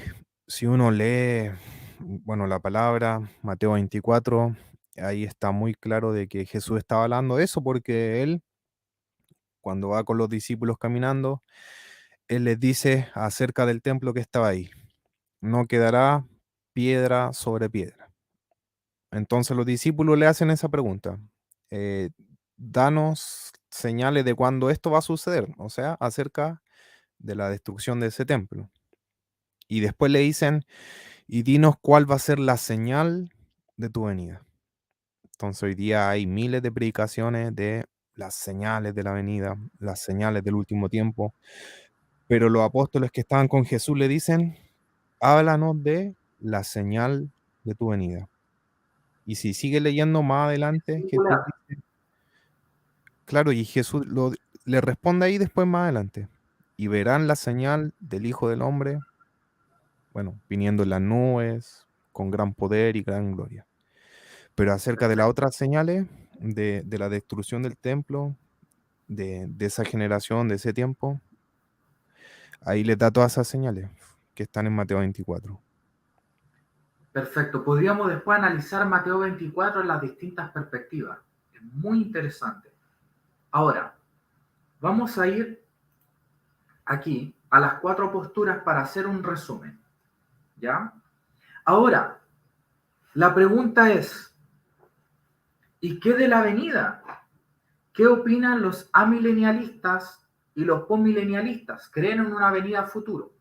si uno lee, bueno, la palabra, Mateo 24, ahí está muy claro de que Jesús estaba hablando de eso, porque él, cuando va con los discípulos caminando, él les dice acerca del templo que estaba ahí, no quedará piedra sobre piedra. Entonces los discípulos le hacen esa pregunta, eh, danos señales de cuándo esto va a suceder, o sea, acerca de la destrucción de ese templo. Y después le dicen, y dinos cuál va a ser la señal de tu venida. Entonces hoy día hay miles de predicaciones de las señales de la venida, las señales del último tiempo, pero los apóstoles que estaban con Jesús le dicen, háblanos de la señal de tu venida. Y si sigue leyendo más adelante, Jesús Singular. dice, claro, y Jesús le responde ahí después más adelante, y verán la señal del Hijo del Hombre, bueno, viniendo en las nubes, con gran poder y gran gloria. Pero acerca de las otras señales, de la destrucción del templo, de esa generación, de ese tiempo, ahí les da todas esas señales que están en Mateo 24. Perfecto. Podríamos después analizar Mateo 24 en las distintas perspectivas. Es muy interesante. Ahora, vamos a ir aquí a las 4 posturas para hacer un resumen. ¿Ya? Ahora, la pregunta es, ¿y qué de la venida? ¿Qué opinan los amilenialistas y los postmilenialistas? ¿Creen en una venida futuro?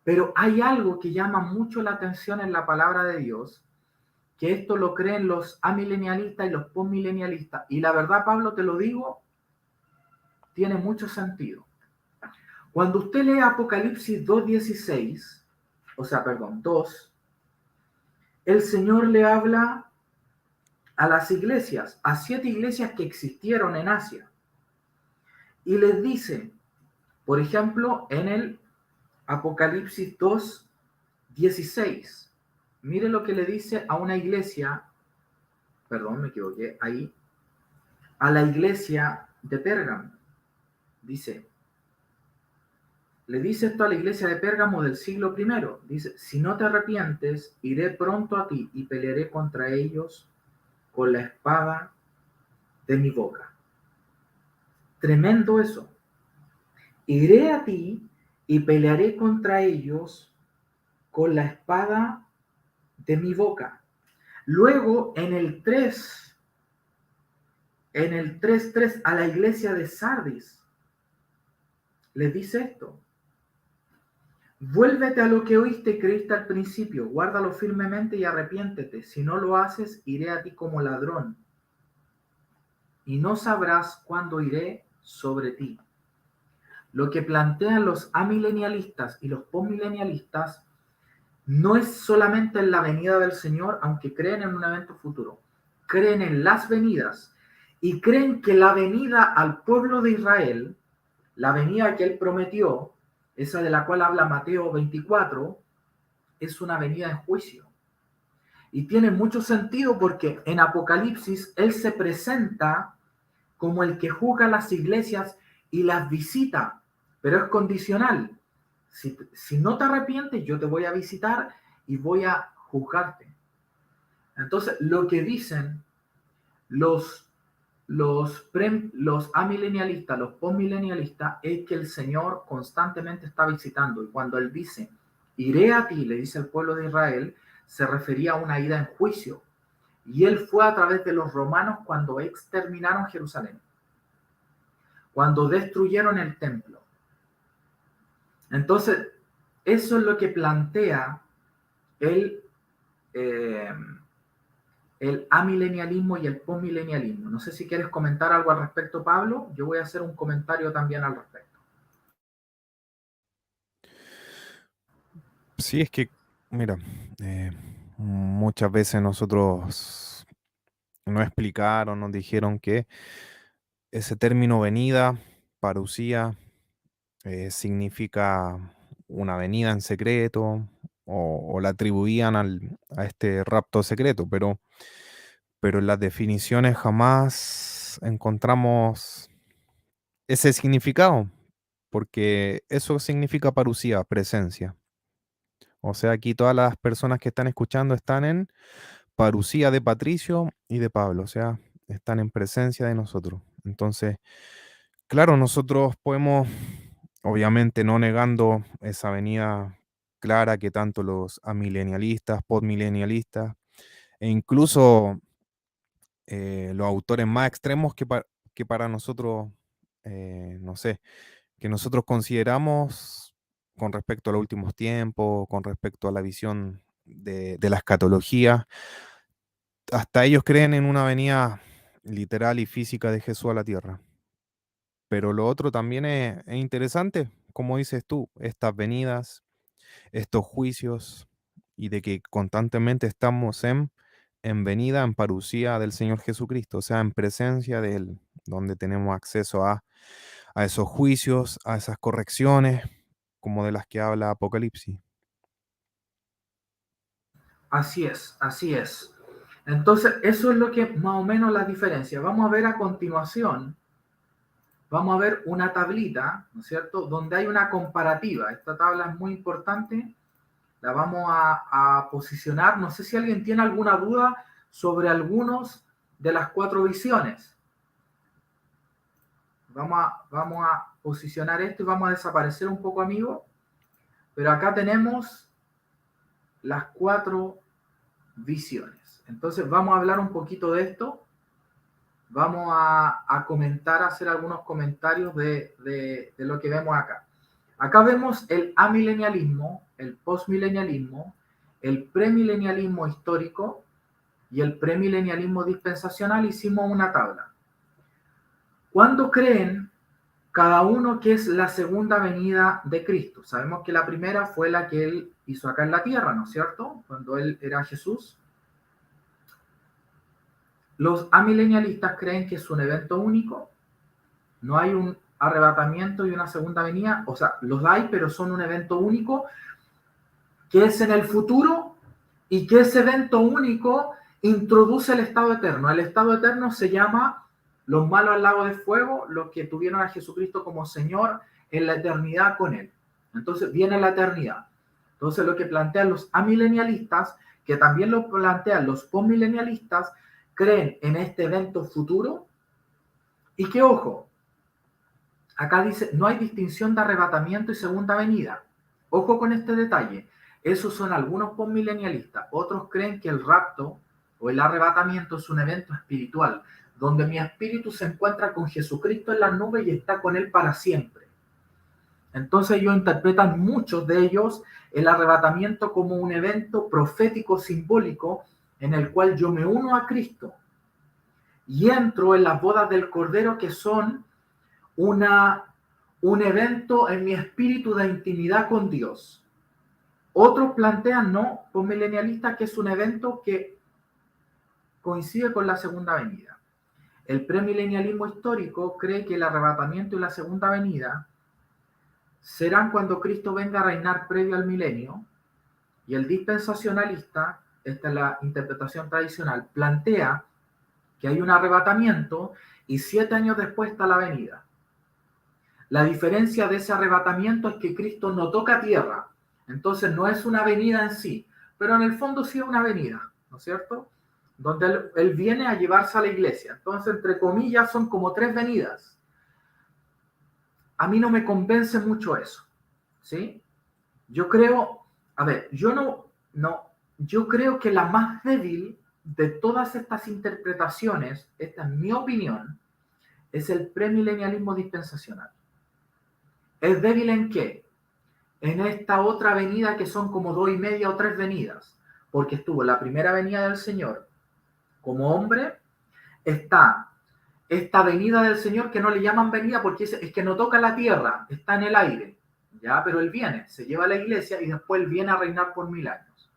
Pero hay algo que llama mucho la atención en la palabra de Dios, que esto lo creen los amilenialistas y los postmilenialistas. Y la verdad, Pablo, te lo digo, tiene mucho sentido. Cuando usted lee Apocalipsis 2:16, o sea, perdón, 2, el Señor le habla a las iglesias, a 7 iglesias que existieron en Asia. Y les dice, por ejemplo, en el Apocalipsis 2:16, mire lo que le dice a una iglesia, perdón, me equivoqué, ahí, a la iglesia de Pérgamo. Dice, le dice esto a la iglesia de Pérgamo del siglo I. Dice, si no te arrepientes, iré pronto a ti y pelearé contra ellos con la espada de mi boca. Tremendo eso. Iré a ti y pelearé contra ellos con la espada de mi boca. Luego, en el 3:3, a la iglesia de Sardis, les dice esto. Vuélvete a lo que oíste y creíste al principio, guárdalo firmemente y arrepiéntete. Si no lo haces, iré a ti como ladrón, y no sabrás cuándo iré sobre ti. Lo que plantean los amilenialistas y los postmilenialistas no es solamente en la venida del Señor, aunque creen en un evento futuro. Creen en las venidas y creen que la venida al pueblo de Israel, la venida que él prometió, esa de la cual habla Mateo 24, es una venida en juicio. Y tiene mucho sentido porque en Apocalipsis él se presenta como el que juzga las iglesias y las visita, pero es condicional. Si no te arrepientes, yo te voy a visitar y voy a juzgarte. Entonces, lo que dicen los amilenialistas, los postmilenialistas, es que el Señor constantemente está visitando. Y cuando Él dice, iré a ti, le dice al pueblo de Israel, se refería a una ida en juicio. Y Él fue a través de los romanos cuando exterminaron Jerusalén, cuando destruyeron el templo. Entonces, eso es lo que plantea el amilenialismo y el postmilenialismo. No sé si quieres comentar algo al respecto, Pablo. Yo voy a hacer un comentario también al respecto. Sí, es que, mira, muchas veces nosotros nos explicaron, nos dijeron que ese término venida, parusía, significa una venida en secreto o la atribuían a este rapto secreto, pero en las definiciones jamás encontramos ese significado, porque eso significa parusía, presencia. O sea, aquí todas las personas que están escuchando están en parusía de Patricio y de Pablo, o sea, están en presencia de nosotros. Entonces, claro, nosotros podemos, obviamente no negando esa venida clara que tanto los amilenialistas, postmilenialistas e incluso los autores más extremos que para nosotros, no sé, que nosotros consideramos con respecto a los últimos tiempos, con respecto a la visión de la escatología, hasta ellos creen en una venida literal y física de Jesús a la tierra. Pero lo otro también es interesante, como dices tú, estas venidas, estos juicios y de que constantemente estamos en venida, en parusía del Señor Jesucristo, o sea, en presencia de Él, donde tenemos acceso a esos juicios, a esas correcciones, como de las que habla Apocalipsis. Así es, así es. Entonces, eso es lo que más o menos la diferencia. Vamos a ver a continuación, vamos a ver una tablita, ¿no es cierto?, donde hay una comparativa. Esta tabla es muy importante, la vamos a posicionar. No sé si alguien tiene alguna duda sobre algunos de las 4 visiones. Vamos a posicionar esto y vamos a desaparecer un poco, amigo. Pero acá tenemos las 4 visiones. Entonces vamos a hablar un poquito de esto. Vamos a comentar, a hacer algunos comentarios de lo que vemos acá. Acá vemos el amilenialismo, el postmilenialismo, el premilenialismo histórico y el premilenialismo dispensacional. Hicimos una tabla. ¿Cuándo creen cada uno que es la segunda venida de Cristo? Sabemos que la primera fue la que Él hizo acá en la tierra, ¿no es cierto? Cuando Él era Jesús. Los amilenialistas creen que es un evento único, no hay un arrebatamiento y una segunda venida, o sea, los hay, pero son un evento único que es en el futuro y que ese evento único introduce el estado eterno. El estado eterno se llama los malos al lago de fuego, los que tuvieron a Jesucristo como Señor en la eternidad con Él. Entonces viene la eternidad. Entonces lo que plantean los amilenialistas, que también lo plantean los postmilenialistas, creen en este evento futuro y que, ojo, acá dice, no hay distinción de arrebatamiento y segunda venida. Ojo con este detalle. Esos son algunos postmilenialistas. Otros creen que el rapto o el arrebatamiento es un evento espiritual, donde mi espíritu se encuentra con Jesucristo en las nubes y está con Él para siempre. Entonces ellos interpretan, muchos de ellos, el arrebatamiento como un evento profético simbólico en el cual yo me uno a Cristo y entro en las bodas del Cordero, que son un evento en mi espíritu de intimidad con Dios. Otros plantean, no, postmilenialistas, que es un evento que coincide con la segunda venida. El premilenialismo histórico cree que el arrebatamiento y la segunda venida serán cuando Cristo venga a reinar previo al milenio, y el dispensacionalista, esta es la interpretación tradicional, plantea que hay un arrebatamiento y 7 años después está la venida. La diferencia de ese arrebatamiento es que Cristo no toca tierra, entonces no es una venida en sí, pero en el fondo sí es una venida, ¿no es cierto? donde él viene a llevarse a la iglesia. Entonces, entre comillas, son como tres venidas. A mí no me convence mucho eso, ¿sí? Yo creo, a ver, yo creo que la más débil de todas estas interpretaciones, esta es mi opinión, es el premilenialismo dispensacional. ¿Es débil en qué? En esta otra venida que son como 2.5 o 3 venidas, porque estuvo la primera venida del Señor como hombre, está esta venida del Señor que no le llaman venida porque es que no toca la tierra, está en el aire, ya, pero él viene, se lleva a la iglesia y después él viene a reinar por 1.000 años.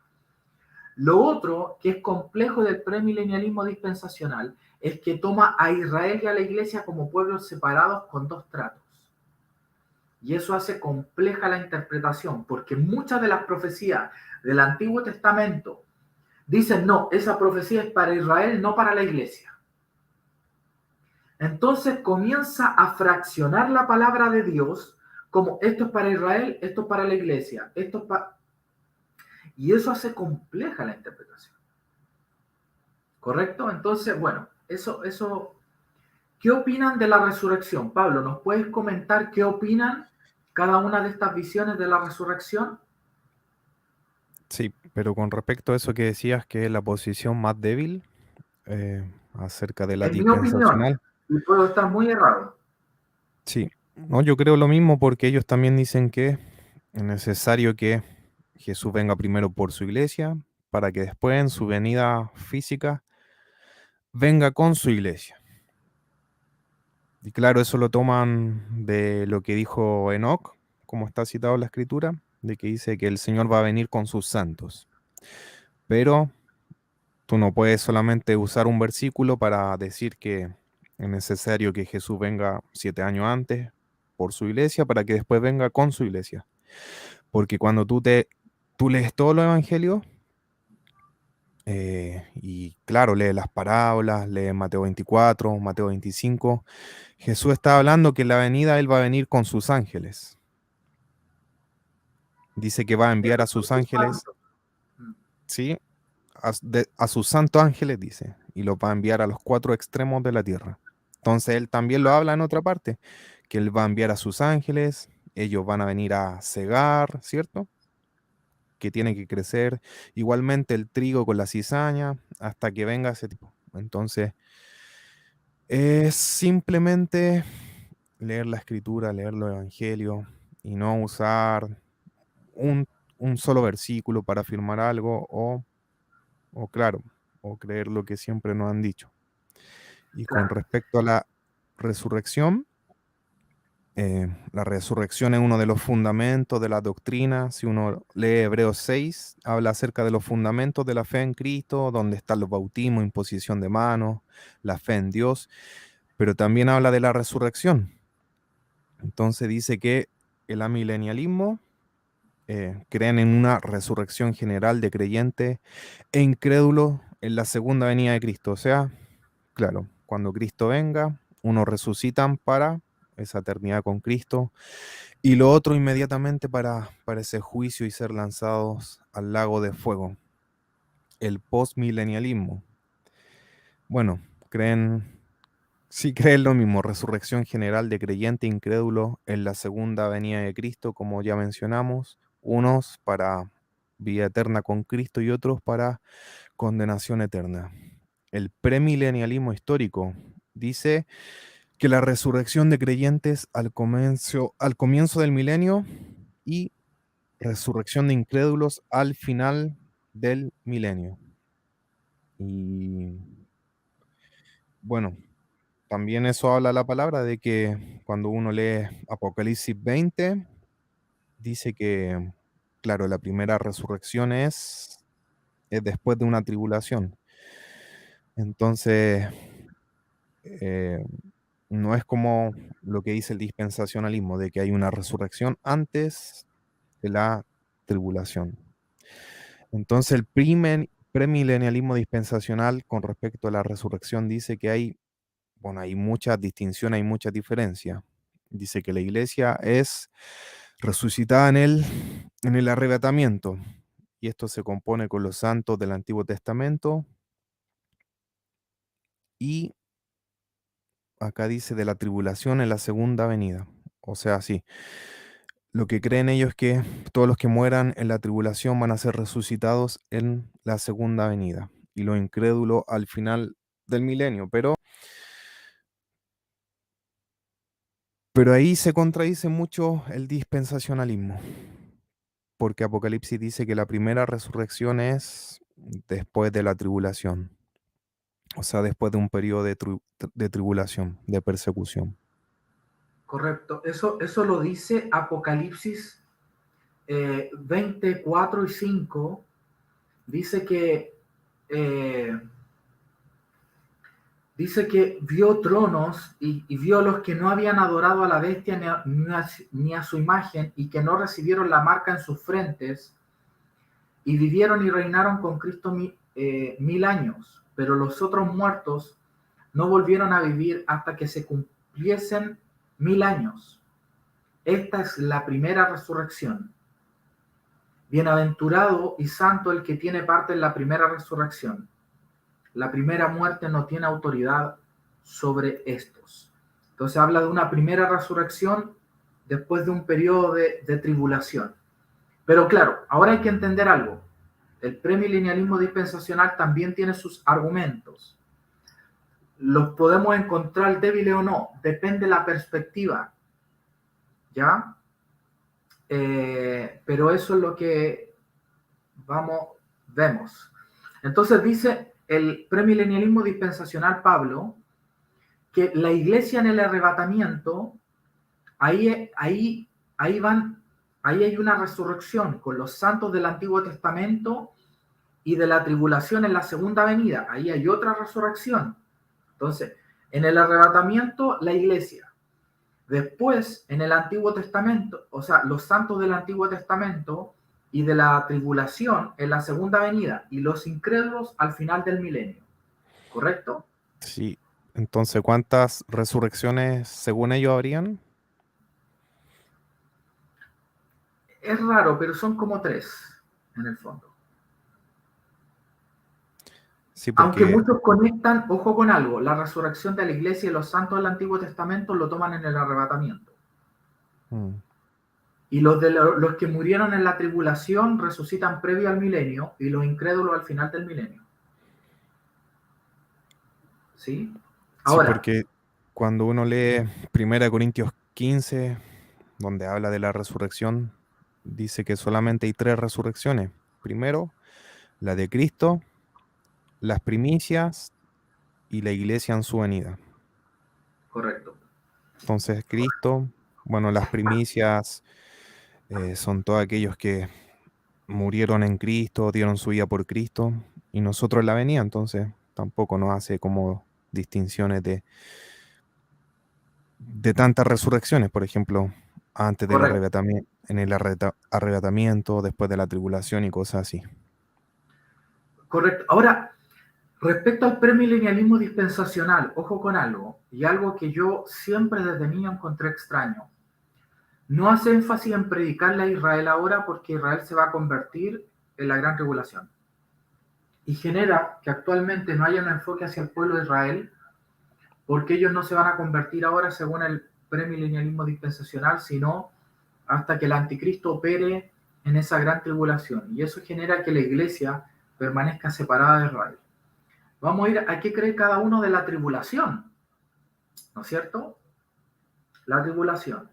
Lo otro que es complejo del premilenialismo dispensacional es que toma a Israel y a la iglesia como pueblos separados con dos tratos. Y eso hace compleja la interpretación, porque muchas de las profecías del Antiguo Testamento dicen, no, esa profecía es para Israel, no para la iglesia. Entonces comienza a fraccionar la palabra de Dios como esto es para Israel, esto es para la iglesia, esto es para... Y eso hace compleja la interpretación. ¿Correcto? Entonces, bueno, eso, ¿qué opinan de la resurrección? Pablo, ¿nos puedes comentar qué opinan cada una de estas visiones de la resurrección? Sí, pero con respecto a eso que decías, que es la posición más débil acerca de la En mi opinión, dispensacional, y puedo estar muy errado. sí, no, yo creo lo mismo porque ellos también dicen que es necesario que Jesús venga primero por su iglesia para que después en su venida física venga con su iglesia. Y claro, eso lo toman de lo que dijo Enoc, como está citado en la escritura, de que dice que el Señor va a venir con sus santos. Pero tú no puedes solamente usar un versículo para decir que es necesario que Jesús venga 7 años antes por su iglesia para que después venga con su iglesia. Porque cuando tú lees todos los evangelios, y claro, lees las parábolas, lees Mateo 24, Mateo 25, Jesús está hablando que en la venida Él va a venir con sus ángeles. Dice que va a enviar a sus ángeles, ¿sí? A sus santos ángeles, dice, y los va a enviar a los cuatro extremos de la tierra. Entonces Él también lo habla en otra parte, que Él va a enviar a sus ángeles, ellos van a venir a cegar, ¿cierto? Que tiene que crecer igualmente el trigo con la cizaña hasta que venga ese tipo. Entonces, es simplemente leer la escritura, leer los evangelios y no usar un, un solo versículo para afirmar algo o claro, o creer lo que siempre nos han dicho. Y con Claro, respecto a resurrección, la resurrección es uno de los fundamentos de la doctrina. Si uno lee Hebreos 6, habla acerca de los fundamentos de la fe en Cristo, donde están los bautismos, imposición de manos, la fe en Dios, pero también habla de la resurrección. Entonces dice que el amilenialismo creen en una resurrección general de creyentes e incrédulos en la segunda venida de Cristo. O sea, claro, cuando Cristo venga, unos resucitan para esa eternidad con Cristo y lo otro inmediatamente para ese juicio y ser lanzados al lago de fuego. El postmilenialismo. Bueno, sí creen lo mismo, resurrección general de creyente incrédulo en la segunda venida de Cristo, como ya mencionamos, unos para vida eterna con Cristo y otros para condenación eterna. El premilenialismo histórico dice que la resurrección de creyentes al comienzo del milenio y resurrección de incrédulos al final del milenio. Y bueno, también eso habla la palabra de que cuando uno lee Apocalipsis 20, dice que, claro, la primera resurrección es después de una tribulación. Entonces, eh, no es como lo que dice el dispensacionalismo, de que hay una resurrección antes de la tribulación. Entonces, el premilenialismo dispensacional con respecto a la resurrección dice que bueno, hay muchas distinciones, hay muchas diferencias. Dice que la iglesia es resucitada en el arrebatamiento, y esto se compone con los santos del Antiguo Testamento y acá dice de la tribulación en la segunda venida. O sea, sí, lo que creen ellos es que todos los que mueran en la tribulación van a ser resucitados en la segunda venida y los incrédulos al final del milenio. Pero ahí se contradice mucho el dispensacionalismo, porque Apocalipsis dice que la primera resurrección es después de la tribulación, o sea, después de un periodo de tribulación, de persecución. Correcto. Eso lo dice Apocalipsis 24 y 5. Dice eh, dice que vio tronos y vio los que no habían adorado a la bestia ni a su imagen y que no recibieron la marca en sus frentes y vivieron y reinaron con Cristo 1000 años. Pero los otros muertos no volvieron a vivir hasta que se cumpliesen 1000 años. Esta es la primera resurrección. Bienaventurado y santo el que tiene parte en la primera resurrección. La primera muerte no tiene autoridad sobre estos. Entonces habla de una primera resurrección después de un periodo de tribulación. Pero claro, ahora hay que entender algo. El premilenialismo dispensacional también tiene sus argumentos. Los podemos encontrar débiles o no, depende de la perspectiva. ¿Ya? Pero eso es lo que vemos. Entonces dice el premilenialismo dispensacional Pablo que la iglesia en el arrebatamiento, ahí hay una resurrección con los santos del Antiguo Testamento y de la tribulación en la segunda venida. Ahí hay otra resurrección. Entonces, en el arrebatamiento, la iglesia. Después, en el Antiguo Testamento, o sea, los santos del Antiguo Testamento y de la tribulación en la segunda venida y los incrédulos al final del milenio. ¿Correcto? Sí. Entonces, ¿cuántas resurrecciones según ellos habrían? Es raro, pero son como 3 en el fondo. Sí, Aunque porque muchos conectan, ojo con algo, la resurrección de la iglesia y los santos del Antiguo Testamento lo toman en el arrebatamiento. mm, Y los que murieron en la tribulación resucitan previo al milenio y los incrédulos al final del milenio. ¿Sí? sí, Ahora, porque cuando uno lee 1 Corintios 15, donde habla de la resurrección, dice que solamente hay 3 resurrecciones. Primero, la de Cristo, las primicias y la iglesia en su venida. correcto. Entonces, Cristo, bueno, las primicias son todos aquellos que murieron en Cristo, dieron su vida por Cristo, y nosotros en la venida, entonces tampoco nos hace como distinciones de tantas resurrecciones, por ejemplo, antes del Correcto. arrebatamiento, en el arrebatamiento, después de la tribulación y cosas así. Correcto. Ahora, respecto al premilenialismo dispensacional, ojo con algo, y algo que yo siempre desde niño encontré extraño. No hace énfasis en predicarle a Israel ahora porque Israel se va a convertir en la gran tribulación. Y genera que actualmente no haya un enfoque hacia el pueblo de Israel porque ellos no se van a convertir ahora según el premilenialismo dispensacional, sino hasta que el anticristo opere en esa gran tribulación. Y eso genera que la iglesia permanezca separada de Israel. Vamos a ir a qué cree cada uno de la tribulación, ¿no es cierto? La tribulación.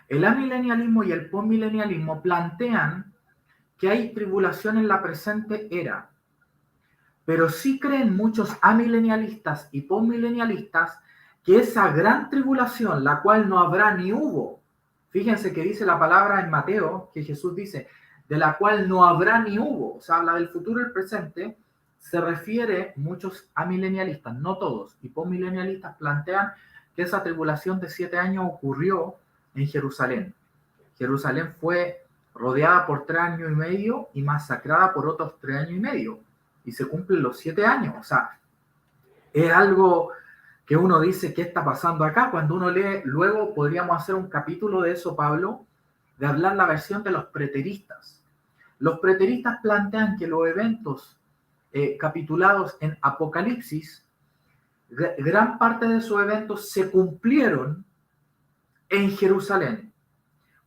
El amilenialismo y el postmilenialismo plantean que hay tribulación en la presente era, pero sí creen muchos amilenialistas y postmilenialistas que esa gran tribulación, la cual no habrá ni hubo, fíjense que dice la palabra en Mateo, que Jesús dice, de la cual no habrá ni hubo, o sea, habla del futuro y el presente, se refiere muchos amilenialistas, no todos, y postmilenialistas plantean que esa tribulación de 7 años ocurrió en Jerusalén. Jerusalén fue rodeada por 3 años y medio y masacrada por otros 3 años y medio. Y se cumplen los 7 años. O sea, es algo que uno dice, ¿qué está pasando acá? Cuando uno lee, luego podríamos hacer un capítulo de eso, Pablo, de hablar la versión de los preteristas. Los preteristas plantean que los eventos capitulados en Apocalipsis Gran parte de esos eventos se cumplieron en Jerusalén,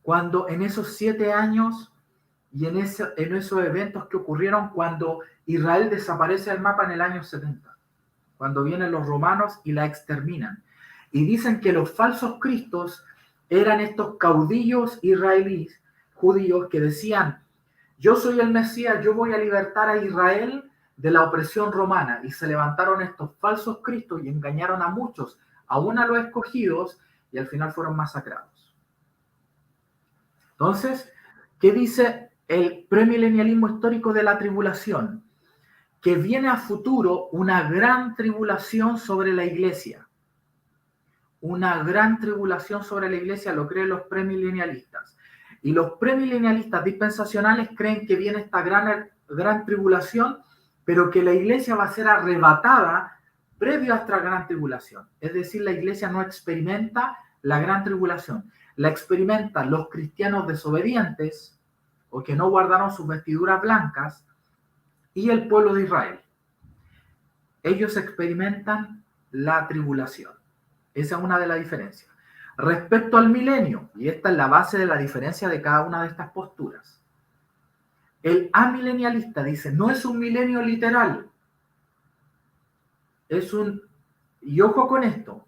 cuando en esos 7 años y en esos eventos que ocurrieron cuando Israel desaparece del mapa en el año 70, cuando vienen los romanos y la exterminan. Y dicen que los falsos cristos eran estos caudillos israelíes, judíos, que decían: yo soy el Mesías, yo voy a libertar a Israel de la opresión romana. Y se levantaron estos falsos cristos y engañaron a muchos, aún a los escogidos, y al final fueron masacrados. Entonces, ¿qué dice el premilenialismo histórico de la tribulación? Que viene a futuro una gran tribulación sobre la iglesia. Una gran tribulación sobre la iglesia, lo creen los premilenialistas. Y los premilenialistas dispensacionales creen que viene esta gran tribulación, pero que la iglesia va a ser arrebatada previo a esta gran tribulación. Es decir, la iglesia no experimenta la gran tribulación. La experimentan los cristianos desobedientes o que no guardaron sus vestiduras blancas y el pueblo de Israel. Ellos experimentan la tribulación. Esa es una de las diferencias. Respecto al milenio, y esta es la base de la diferencia de cada una de estas posturas, el amilenialista dice: no es un milenio literal, es un, y ojo con esto,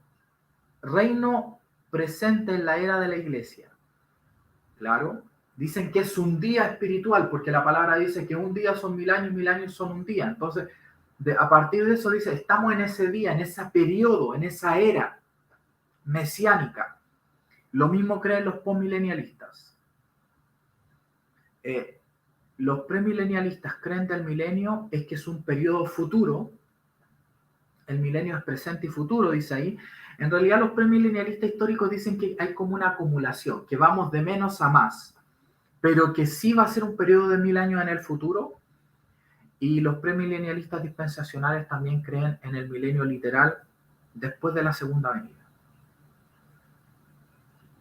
reino presente en la era de la iglesia. Claro, dicen que es un día espiritual, porque la palabra dice que un día son 1000 años, 1000 años son un día. Entonces, a partir de eso dice, estamos en ese día, en ese periodo, en esa era mesiánica. Lo mismo creen los postmilenialistas. Los premilenialistas creen del milenio es que es un periodo futuro. El milenio es presente y futuro, dice ahí. En realidad los premilenialistas históricos dicen que hay como una acumulación, que vamos de menos a más, pero que sí va a ser un periodo de 1000 años en el futuro. Y los premilenialistas dispensacionales también creen en el milenio literal después de la segunda venida.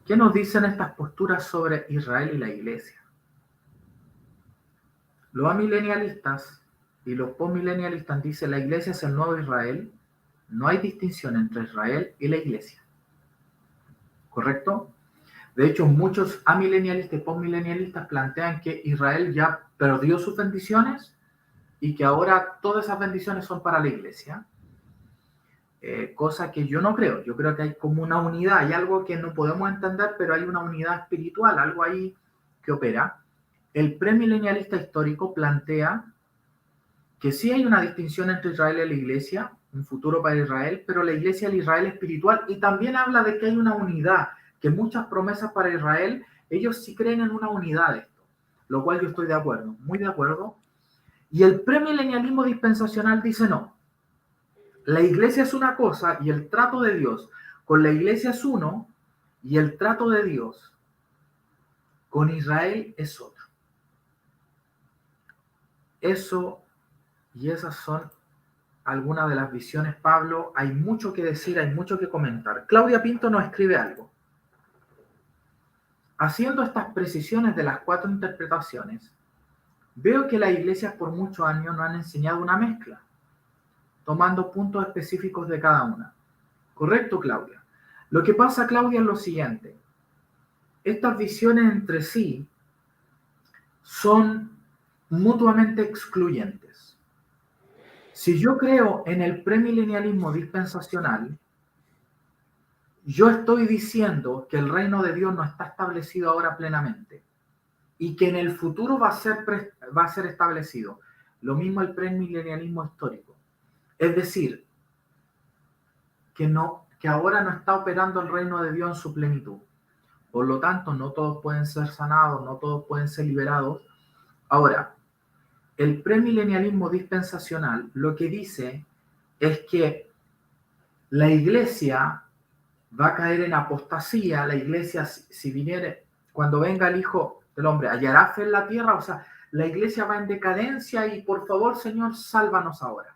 ¿Qué nos dicen estas posturas sobre Israel y la iglesia? Los amilenialistas y los postmilenialistas dicen: la iglesia es el nuevo Israel, no hay distinción entre Israel y la iglesia. ¿Correcto? De hecho, muchos amilenialistas y postmilenialistas plantean que Israel ya perdió sus bendiciones y que ahora todas esas bendiciones son para la iglesia. Cosa que yo no creo. Yo creo que hay como una unidad, hay algo que no podemos entender, pero hay una unidad espiritual, algo ahí que opera. El premilenialista histórico plantea que sí hay una distinción entre Israel y la iglesia, un futuro para Israel, pero la iglesia es el Israel espiritual, y también habla de que hay una unidad, que muchas promesas para Israel, ellos sí creen en una unidad de esto, lo cual yo estoy de acuerdo, muy de acuerdo. Y el premilenialismo dispensacional dice: no, la iglesia es una cosa y el trato de Dios con la iglesia es uno, y el trato de Dios con Israel es otro. Eso y esas son algunas de las visiones, Pablo. Hay mucho que decir, hay mucho que comentar. Claudia Pinto nos escribe algo. Haciendo estas precisiones de las 4 interpretaciones, veo que las iglesias por muchos años no han enseñado una mezcla, tomando puntos específicos de cada una. ¿Correcto, Claudia? Lo que pasa, Claudia, es lo siguiente. Estas visiones entre sí son mutuamente excluyentes. Si yo creo en el premilenialismo dispensacional, yo estoy diciendo que el reino de Dios no está establecido ahora plenamente y que en el futuro va a ser establecido. Lo mismo el premilenialismo histórico. Es decir, que ahora no está operando el reino de Dios en su plenitud. Por lo tanto, no todos pueden ser sanados, no todos pueden ser liberados. Ahora, el premilenialismo dispensacional lo que dice es que la iglesia va a caer en apostasía. La iglesia, si viniere, cuando venga el Hijo del Hombre, hallará fe en la tierra. O sea, la iglesia va en decadencia y por favor, Señor, sálvanos ahora,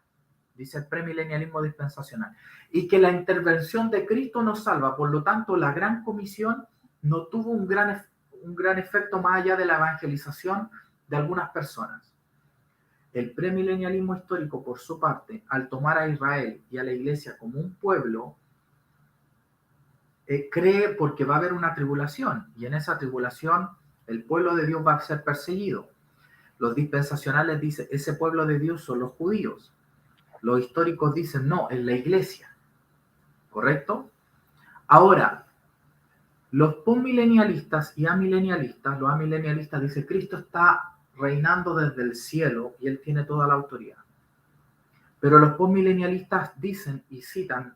dice el premilenialismo dispensacional. Y que la intervención de Cristo nos salva. Por lo tanto, la gran comisión no tuvo un gran efecto más allá de la evangelización de algunas personas. El premilenialismo histórico, por su parte, al tomar a Israel y a la iglesia como un pueblo, cree porque va a haber una tribulación, y en esa tribulación el pueblo de Dios va a ser perseguido. Los dispensacionales dicen, ese pueblo de Dios son los judíos. Los históricos dicen, no, es la iglesia. ¿Correcto? Ahora, los postmilenialistas y amilenialistas, los amilenialistas dicen, Cristo está reinando desde el cielo y Él tiene toda la autoridad. Pero los postmilenialistas dicen y citan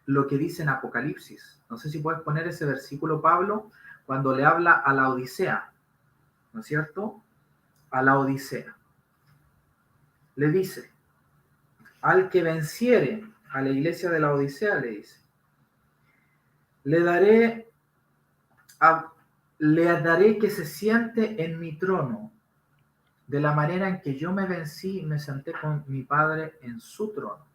lo que dice en Apocalipsis. No sé si puedes poner ese versículo, Pablo, cuando le habla a la Odisea, ¿no es cierto? A la Odisea. Le dice, al que venciere, a la iglesia de la Odisea le dice, le daré que se siente en mi trono, de la manera en que yo me vencí y me senté con mi Padre en su trono.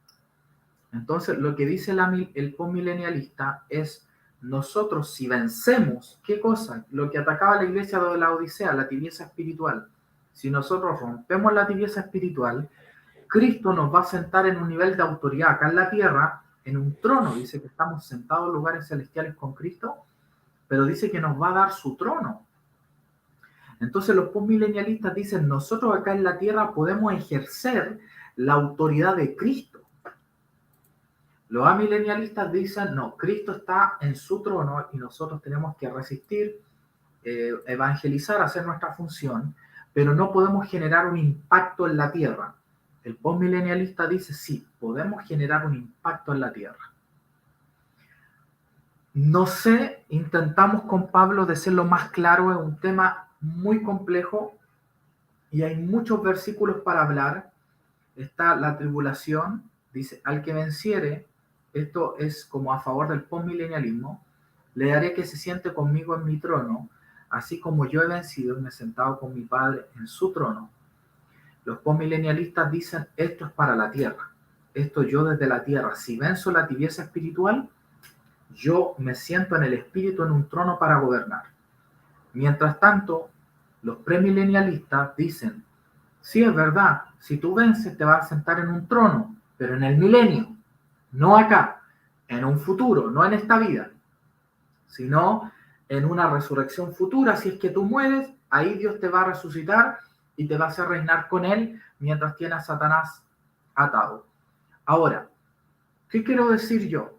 Entonces, lo que dice el postmilenialista es, nosotros si vencemos, ¿qué cosa? Lo que atacaba la iglesia de la Odisea, la tibieza espiritual. Si nosotros rompemos la tibieza espiritual, Cristo nos va a sentar en un nivel de autoridad acá en la tierra, en un trono. Dice que estamos sentados en lugares celestiales con Cristo, pero dice que nos va a dar su trono. Entonces los postmilenialistas dicen, nosotros acá en la tierra podemos ejercer la autoridad de Cristo. Los amilenialistas dicen, no, Cristo está en su trono y nosotros tenemos que resistir, evangelizar, hacer nuestra función, pero no podemos generar un impacto en la tierra. El postmilenialista dice, sí, podemos generar un impacto en la tierra. No sé, intentamos con Pablo de ser lo más claro, es un tema muy complejo y hay muchos versículos para hablar. Está la tribulación, dice, al que venciere, esto es como a favor del postmilenialismo, le haré que se siente conmigo en mi trono, así como yo he vencido y me he sentado con mi Padre en su trono. Los postmilenialistas dicen, esto es para la tierra, esto yo desde la tierra, si venzo la tibieza espiritual, yo me siento en el espíritu en un trono para gobernar. Mientras tanto, los premilenialistas dicen, sí, es verdad, si tú vences te vas a sentar en un trono, pero en el milenio, no acá, en un futuro, no en esta vida, sino en una resurrección futura. Si es que tú mueres, ahí Dios te va a resucitar y te va a hacer reinar con Él mientras tienes a Satanás atado. Ahora, ¿qué quiero decir yo?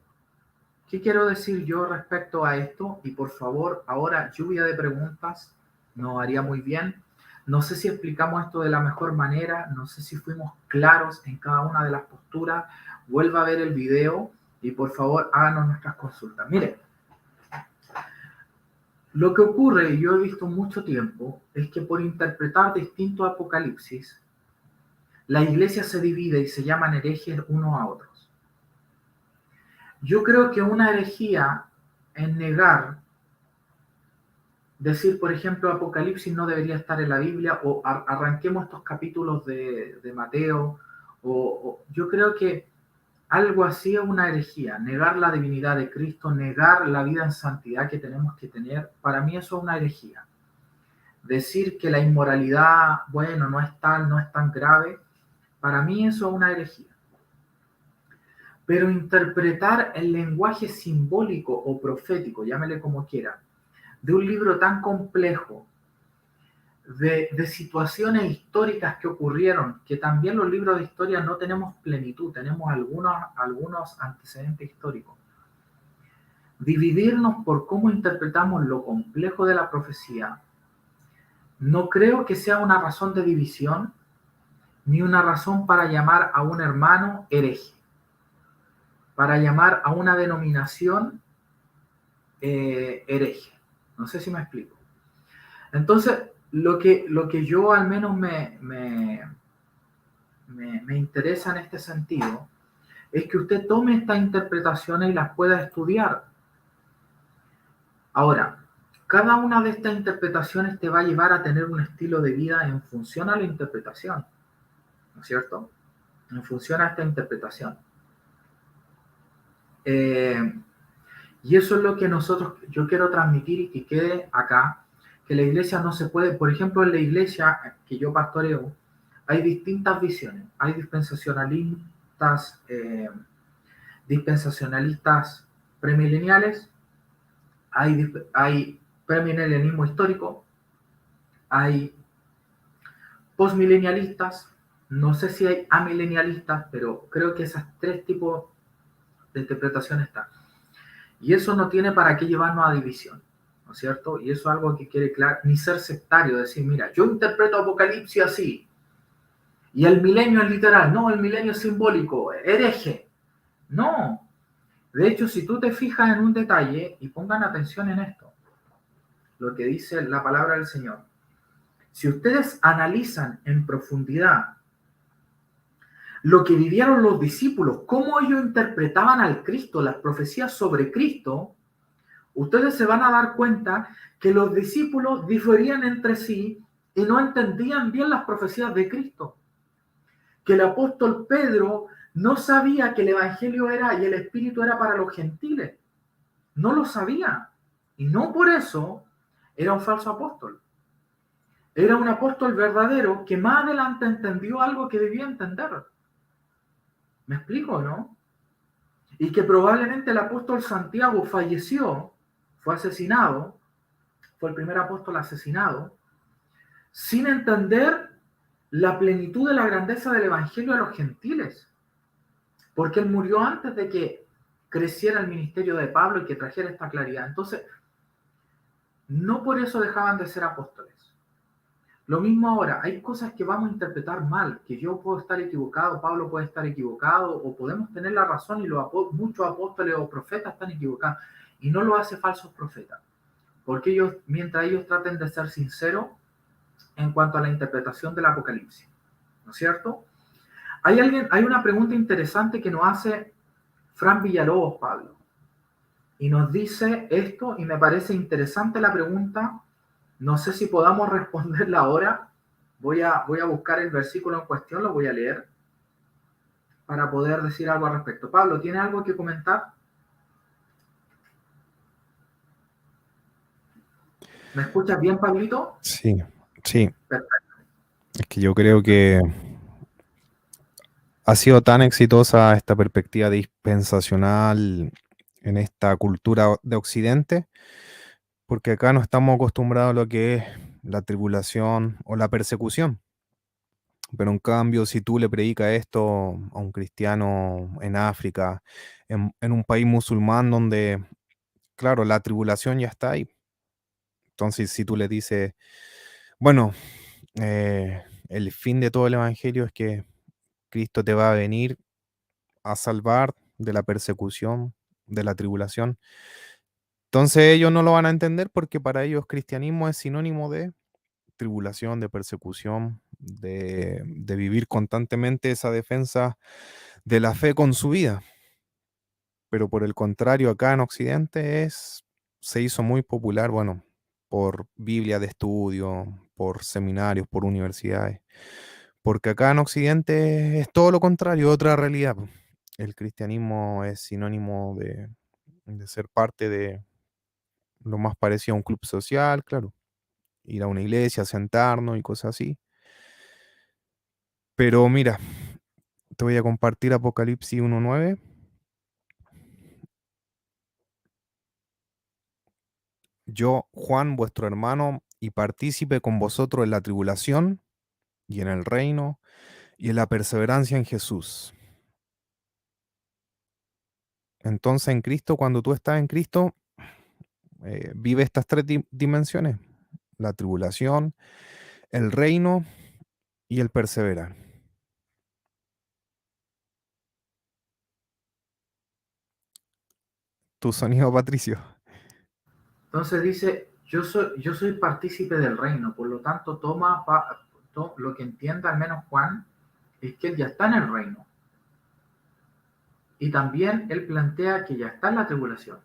¿Qué quiero decir yo respecto a esto? Y por favor, ahora lluvia de preguntas, nos haría muy bien. No sé si explicamos esto de la mejor manera, no sé si fuimos claros en cada una de las posturas. Vuelva a ver el video y por favor háganos nuestras consultas. Mire, lo que ocurre, y yo he visto mucho tiempo, es que por interpretar distintos apocalipsis, la iglesia se divide y se llaman herejes unos a otros. Yo creo que una herejía es negar, decir, por ejemplo, Apocalipsis no debería estar en la Biblia, o arranquemos estos capítulos de Mateo, o yo creo que algo así es una herejía, negar la divinidad de Cristo, negar la vida en santidad que tenemos que tener, para mí eso es una herejía. Decir que la inmoralidad, bueno, no es tan grave, para mí eso es una herejía. Pero interpretar el lenguaje simbólico o profético, llámele como quiera, de un libro tan complejo, de situaciones históricas que ocurrieron, que también los libros de historia no tenemos plenitud, tenemos algunos antecedentes históricos. Dividirnos por cómo interpretamos lo complejo de la profecía, no creo que sea una razón de división, ni una razón para llamar a un hermano hereje, para llamar a una denominación hereje. No sé si me explico. Entonces, lo que yo al menos me interesa en este sentido es que usted tome estas interpretaciones y las pueda estudiar. Ahora, cada una de estas interpretaciones te va a llevar a tener un estilo de vida en función a la interpretación, ¿no es cierto? En función a esta interpretación. Y eso es lo que yo quiero transmitir y que quede acá, que la iglesia no se puede, por ejemplo, en la iglesia que yo pastoreo, hay distintas visiones. Hay dispensacionalistas premileniales, hay premilenialismo histórico, hay postmilenialistas, no sé si hay amilenialistas, pero creo que esos tres tipos de interpretación están. Y eso no tiene para qué llevarnos a división, ¿no es cierto? Y eso es algo que quiere claro, ni ser sectario, decir, mira, yo interpreto Apocalipsis así, y el milenio es literal, no, el milenio es simbólico, hereje. No. De hecho, si tú te fijas en un detalle, y pongan atención en esto, lo que dice la palabra del Señor, si ustedes analizan en profundidad lo que vivieron los discípulos, cómo ellos interpretaban al Cristo, las profecías sobre Cristo, ustedes se van a dar cuenta que los discípulos diferían entre sí y no entendían bien las profecías de Cristo. Que el apóstol Pedro no sabía que el evangelio era y el espíritu era para los gentiles. No lo sabía. Y no por eso era un falso apóstol. Era un apóstol verdadero que más adelante entendió algo que debía entender. ¿Me explico, no? Y que probablemente el apóstol Santiago falleció, fue asesinado, fue el primer apóstol asesinado, sin entender la plenitud de la grandeza del evangelio a los gentiles. Porque él murió antes de que creciera el ministerio de Pablo y que trajera esta claridad. Entonces, no por eso dejaban de ser apóstoles. Lo mismo ahora, hay cosas que vamos a interpretar mal, que yo puedo estar equivocado, Pablo puede estar equivocado, o podemos tener la razón y muchos apóstoles o profetas están equivocados. Y no lo hace falsos profetas. Porque ellos, mientras ellos traten de ser sinceros en cuanto a la interpretación del Apocalipsis. ¿No es cierto? Hay una pregunta interesante que nos hace Fran Villalobos, Pablo. Y nos dice esto, y me parece interesante la pregunta. No sé si podamos responderla ahora. Voy a buscar el versículo en cuestión, lo voy a leer para poder decir algo al respecto. Pablo, ¿tiene algo que comentar? ¿Me escuchas bien, Pablito? Sí, sí. Perfecto. Es que yo creo que ha sido tan exitosa esta perspectiva dispensacional en esta cultura de Occidente, porque acá no estamos acostumbrados a lo que es la tribulación o la persecución. Pero en cambio, si tú le predicas esto a un cristiano en África, en un país musulmán donde, claro, la tribulación ya está ahí. Entonces, si tú le dices, bueno, el fin de todo el evangelio es que Cristo te va a venir a salvar de la persecución, de la tribulación. Entonces ellos no lo van a entender porque para ellos cristianismo es sinónimo de tribulación, de persecución, de vivir constantemente esa defensa de la fe con su vida. Pero por el contrario, acá en Occidente se hizo muy popular, bueno, por Biblia de estudio, por seminarios, por universidades. Porque acá en Occidente es todo lo contrario, otra realidad, po. El cristianismo es sinónimo de ser parte de lo más parecido a un club social, claro, ir a una iglesia, sentarnos y cosas así. Pero mira, te voy a compartir Apocalipsis 1:9. Yo, Juan, vuestro hermano, y partícipe con vosotros en la tribulación y en el reino y en la perseverancia en Jesús. Entonces en Cristo, cuando tú estás en Cristo, vive estas tres dimensiones: la tribulación, el reino y el perseverar. Tu sonido, Patricio. Entonces dice, yo soy partícipe del reino, por lo tanto lo que entienda al menos Juan es que él ya está en el reino. Y también él plantea que ya está en la tribulación.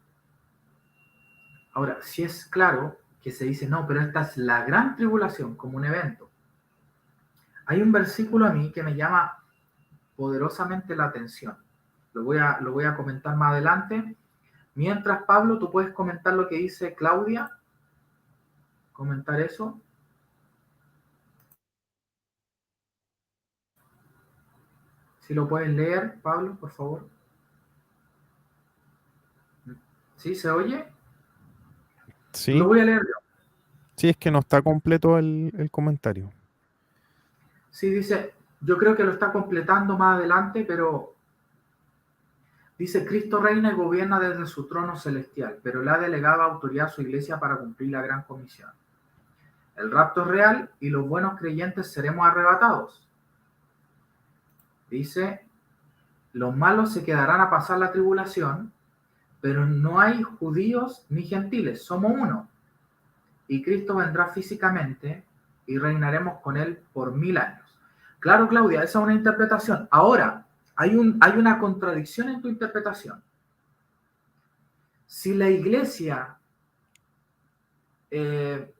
Ahora, si es claro que se dice, no, pero esta es la gran tribulación como un evento. Hay un versículo a mí que me llama poderosamente la atención. Lo voy a comentar más adelante. Mientras, Pablo, tú puedes comentar lo que dice Claudia, comentar eso. Si lo puedes leer, Pablo, por favor. ¿Sí se oye? Lo Sí, voy a leer yo. sí, es que no está completo el comentario. Sí, dice, yo creo que lo está completando más adelante, pero dice, Cristo reina y gobierna desde su trono celestial, pero le ha delegado autoridad a su iglesia para cumplir la gran comisión. El rapto es real y los buenos creyentes seremos arrebatados. Dice, los malos se quedarán a pasar la tribulación, pero no hay judíos ni gentiles, somos uno. Y Cristo vendrá físicamente y reinaremos con él por 1000 años. Claro, Claudia, esa es una interpretación. Ahora, hay una contradicción en tu interpretación. Si la iglesia, eh,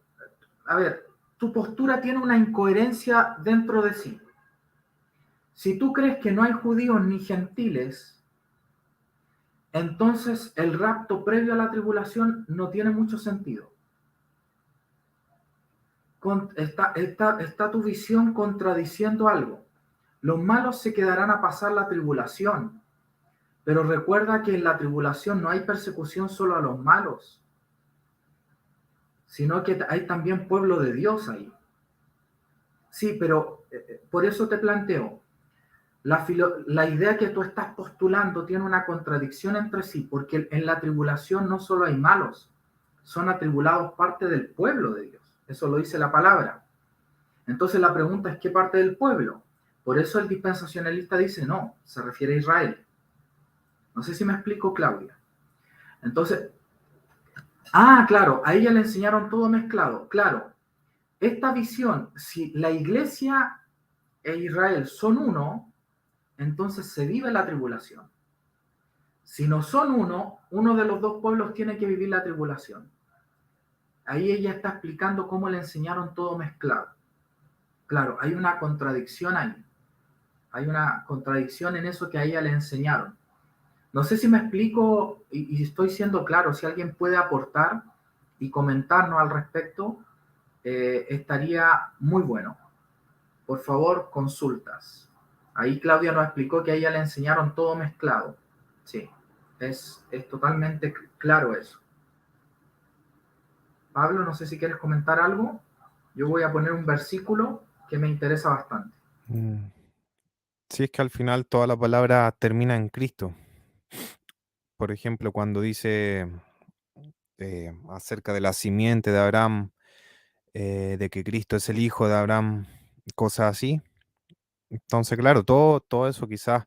a ver, tu postura tiene una incoherencia dentro de sí. Si tú crees que no hay judíos ni gentiles, entonces el rapto previo a la tribulación no tiene mucho sentido. Está tu visión contradiciendo algo. Los malos se quedarán a pasar la tribulación, pero recuerda que en la tribulación no hay persecución solo a los malos, sino que hay también pueblo de Dios ahí. Sí, pero por eso te planteo, la idea que tú estás postulando tiene una contradicción entre sí, porque en la tribulación no solo hay malos, son atribulados parte del pueblo de Dios. Eso lo dice la palabra. Entonces la pregunta es, ¿qué parte del pueblo? Por eso el dispensacionalista dice, no, se refiere a Israel. No sé si me explico, Claudia. Entonces, claro, a ella le enseñaron todo mezclado. Claro, esta visión, si la iglesia e Israel son uno, entonces se vive la tribulación. Si no son uno de los dos pueblos tiene que vivir la tribulación. Ahí ella está explicando cómo le enseñaron todo mezclado. Claro, hay una contradicción ahí. Hay una contradicción en eso que a ella le enseñaron. No sé si me explico y estoy siendo claro. Si alguien puede aportar y comentarnos al respecto, estaría muy bueno. Por favor, consultas. Ahí Claudia nos explicó que a ella le enseñaron todo mezclado. Sí, es totalmente claro eso. Pablo, no sé si quieres comentar algo. Yo voy a poner un versículo que me interesa bastante. Mm, Sí, es que al final toda la palabra termina en Cristo. Por ejemplo, cuando dice acerca de la simiente de Abraham, de que Cristo es el hijo de Abraham, cosas así. Entonces, claro, todo eso quizás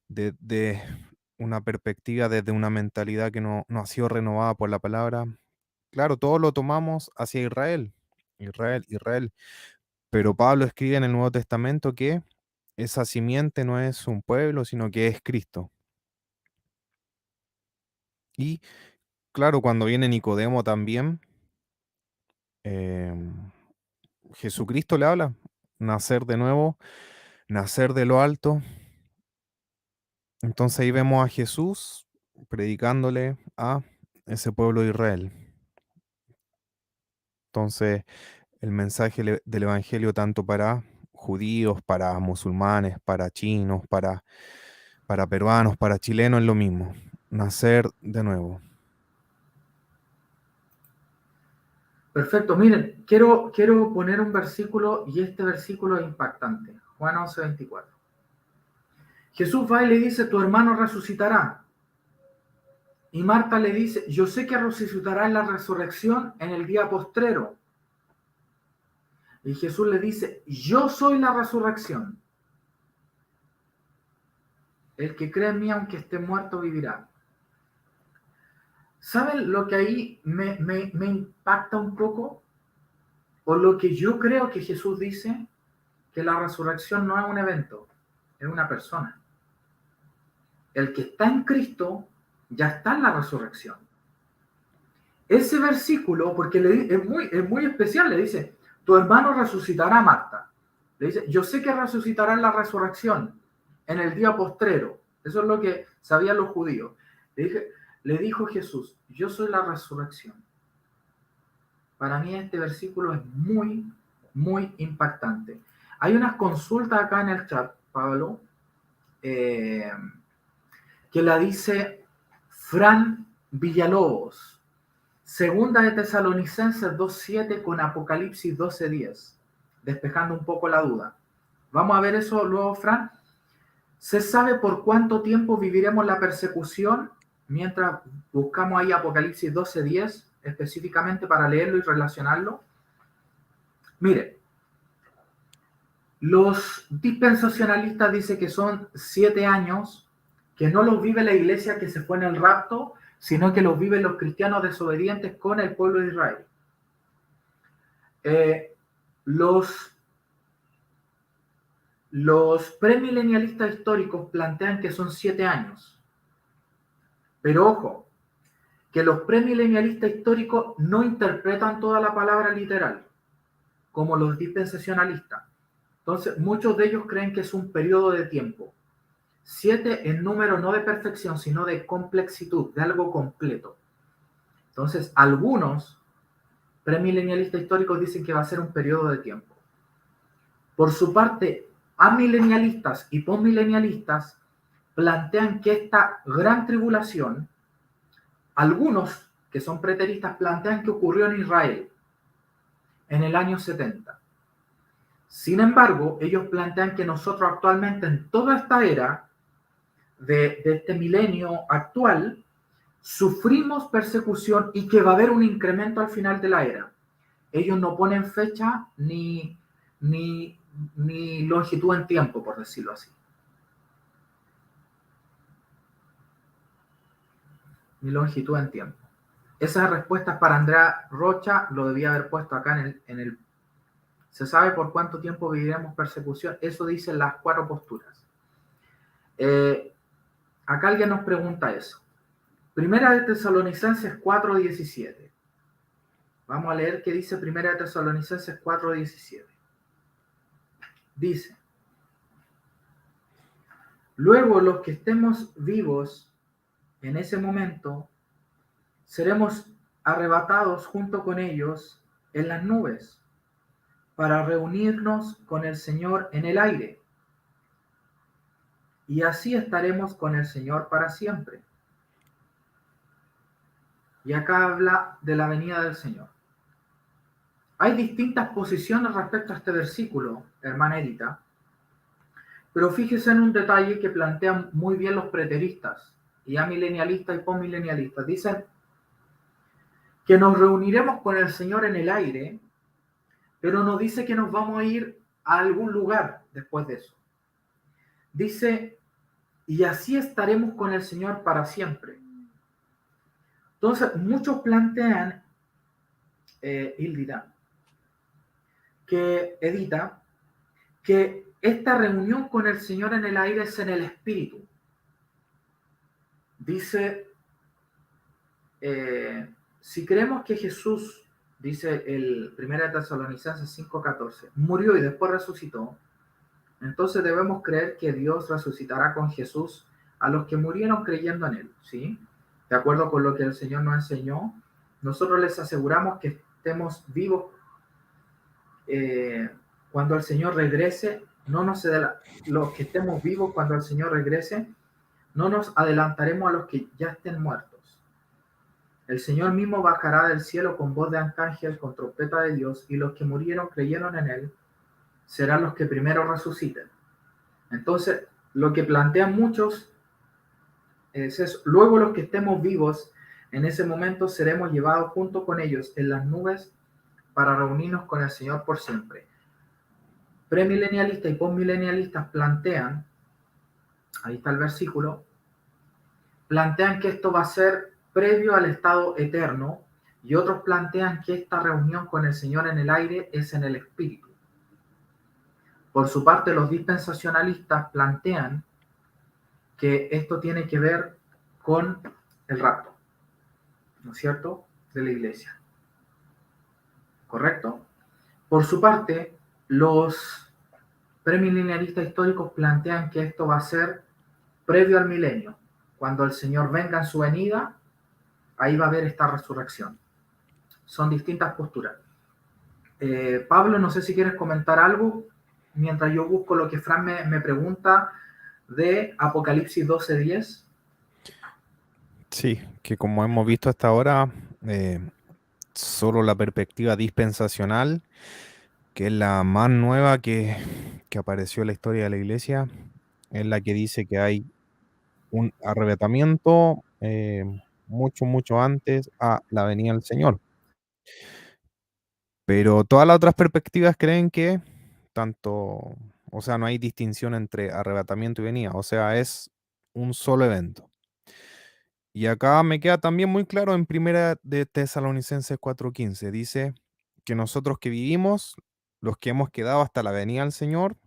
de una perspectiva, desde una mentalidad que no ha sido renovada por la palabra. Claro, todo lo tomamos hacia Israel, Israel, Israel. Pero Pablo escribe en el Nuevo Testamento que esa simiente no es un pueblo, sino que es Cristo. Y claro, cuando viene Nicodemo también, em, Jesucristo le habla, nacer de nuevo, nacer de lo alto. Entonces ahí vemos a Jesús predicándole a ese pueblo de Israel. Entonces, el mensaje del Evangelio tanto para judíos, para musulmanes, para chinos, para peruanos, para chilenos es lo mismo, nacer de nuevo. Perfecto, miren, quiero poner un versículo y este versículo es impactante. Juan 11:24. Jesús va y le dice, tu hermano resucitará. Y Marta le dice, yo sé que resucitará en la resurrección en el día postrero. Y Jesús le dice, yo soy la resurrección. El que cree en mí, aunque esté muerto, vivirá. ¿Saben lo que ahí me impacta un poco? O lo que yo creo que Jesús dice, que la resurrección no es un evento, es una persona. El que está en Cristo ya está en la resurrección. Ese versículo, porque es muy especial, le dice, tu hermano resucitará, Marta. Le dice, yo sé que resucitará en la resurrección, en el día postrero. Eso es lo que sabían los judíos. Le dijo Jesús, yo soy la resurrección. Para mí este versículo es muy impactante. Hay unas consultas acá en el chat, Pablo. que la dice Fran Villalobos. Segunda de Tesalonicenses 2:7 con Apocalipsis 12:10, despejando un poco la duda. Vamos a ver eso luego, Fran. ¿Se sabe por cuánto tiempo viviremos la persecución? Mientras buscamos ahí Apocalipsis 12:10 específicamente para leerlo y relacionarlo. Mire, los dispensacionalistas dicen que son 7 años, que no los vive la iglesia que se fue en el rapto, sino que los viven los cristianos desobedientes con el pueblo de Israel. Los premilenialistas históricos plantean que son 7 años. Pero ojo, que los premilenialistas históricos no interpretan toda la palabra literal, como los dispensacionalistas. Entonces, muchos de ellos creen que es un periodo de tiempo. 7 en número no de perfección, sino de complexitud, de algo completo. Entonces, algunos premilenialistas históricos dicen que va a ser un periodo de tiempo. Por su parte, amilenialistas y postmilenialistas plantean que esta gran tribulación, algunos que son preteristas plantean que ocurrió en Israel en el año 70. Sin embargo, ellos plantean que nosotros actualmente en toda esta era de este milenio actual sufrimos persecución y que va a haber un incremento al final de la era. Ellos no ponen fecha ni longitud en tiempo, por decirlo así. Ni longitud en tiempo. Esas respuestas para Andrea Rocha lo debía haber puesto acá en el ¿se sabe por cuánto tiempo viviremos persecución? Eso dicen las 4 posturas. Acá alguien nos pregunta eso. Primera de Tesalonicenses 4:17. Vamos a leer qué dice Primera de Tesalonicenses 4:17. Dice: luego los que estemos vivos en ese momento seremos arrebatados junto con ellos en las nubes para reunirnos con el Señor en el aire. Y así estaremos con el Señor para siempre. Y acá habla de la venida del Señor. Hay distintas posiciones respecto a este versículo, hermana Edita, pero fíjese en un detalle que plantean muy bien los preteristas, y amilenialistas y postmilenialistas. Dicen que nos reuniremos con el Señor en el aire, pero no dice que nos vamos a ir a algún lugar después de eso. Dice, y así estaremos con el Señor para siempre. Entonces, muchos plantean, Edita, que esta reunión con el Señor en el aire es en el Espíritu. Dice, si creemos que Jesús, dice el 1 Tesalonicenses 5:14, murió y después resucitó, entonces debemos creer que Dios resucitará con Jesús a los que murieron creyendo en él, ¿sí? De acuerdo con lo que el Señor nos enseñó, nosotros les aseguramos que estemos vivos cuando el Señor regrese. Los que estemos vivos cuando el Señor regrese, no nos adelantaremos a los que ya estén muertos. El Señor mismo bajará del cielo con voz de arcángel, con trompeta de Dios, y los que murieron creyeron en él serán los que primero resuciten. Entonces, lo que plantean muchos es eso. Luego los que estemos vivos en ese momento seremos llevados junto con ellos en las nubes para reunirnos con el Señor por siempre. Premilenialistas y postmilenialistas plantean, ahí está el versículo, plantean que esto va a ser previo al estado eterno, y otros plantean que esta reunión con el Señor en el aire es en el Espíritu. Por su parte, los dispensacionalistas plantean que esto tiene que ver con el rapto, ¿no es cierto?, de la iglesia. ¿Correcto? Por su parte, los premilenialistas históricos plantean que esto va a ser previo al milenio. Cuando el Señor venga en su venida, ahí va a haber esta resurrección. Son distintas posturas. Pablo, no sé si quieres comentar algo mientras yo busco lo que Fran me pregunta de Apocalipsis 12:10? Sí, que como hemos visto hasta ahora, solo la perspectiva dispensacional, que es la más nueva que apareció en la historia de la iglesia, es la que dice que hay un arrebatamiento mucho, mucho antes a la venida del Señor. Pero todas las otras perspectivas creen que tanto, o sea, no hay distinción entre arrebatamiento y venida, o sea, es un solo evento. Y acá me queda también muy claro en Primera de Tesalonicenses 4:15, dice que nosotros que vivimos, los que hemos quedado hasta la venida del Señor,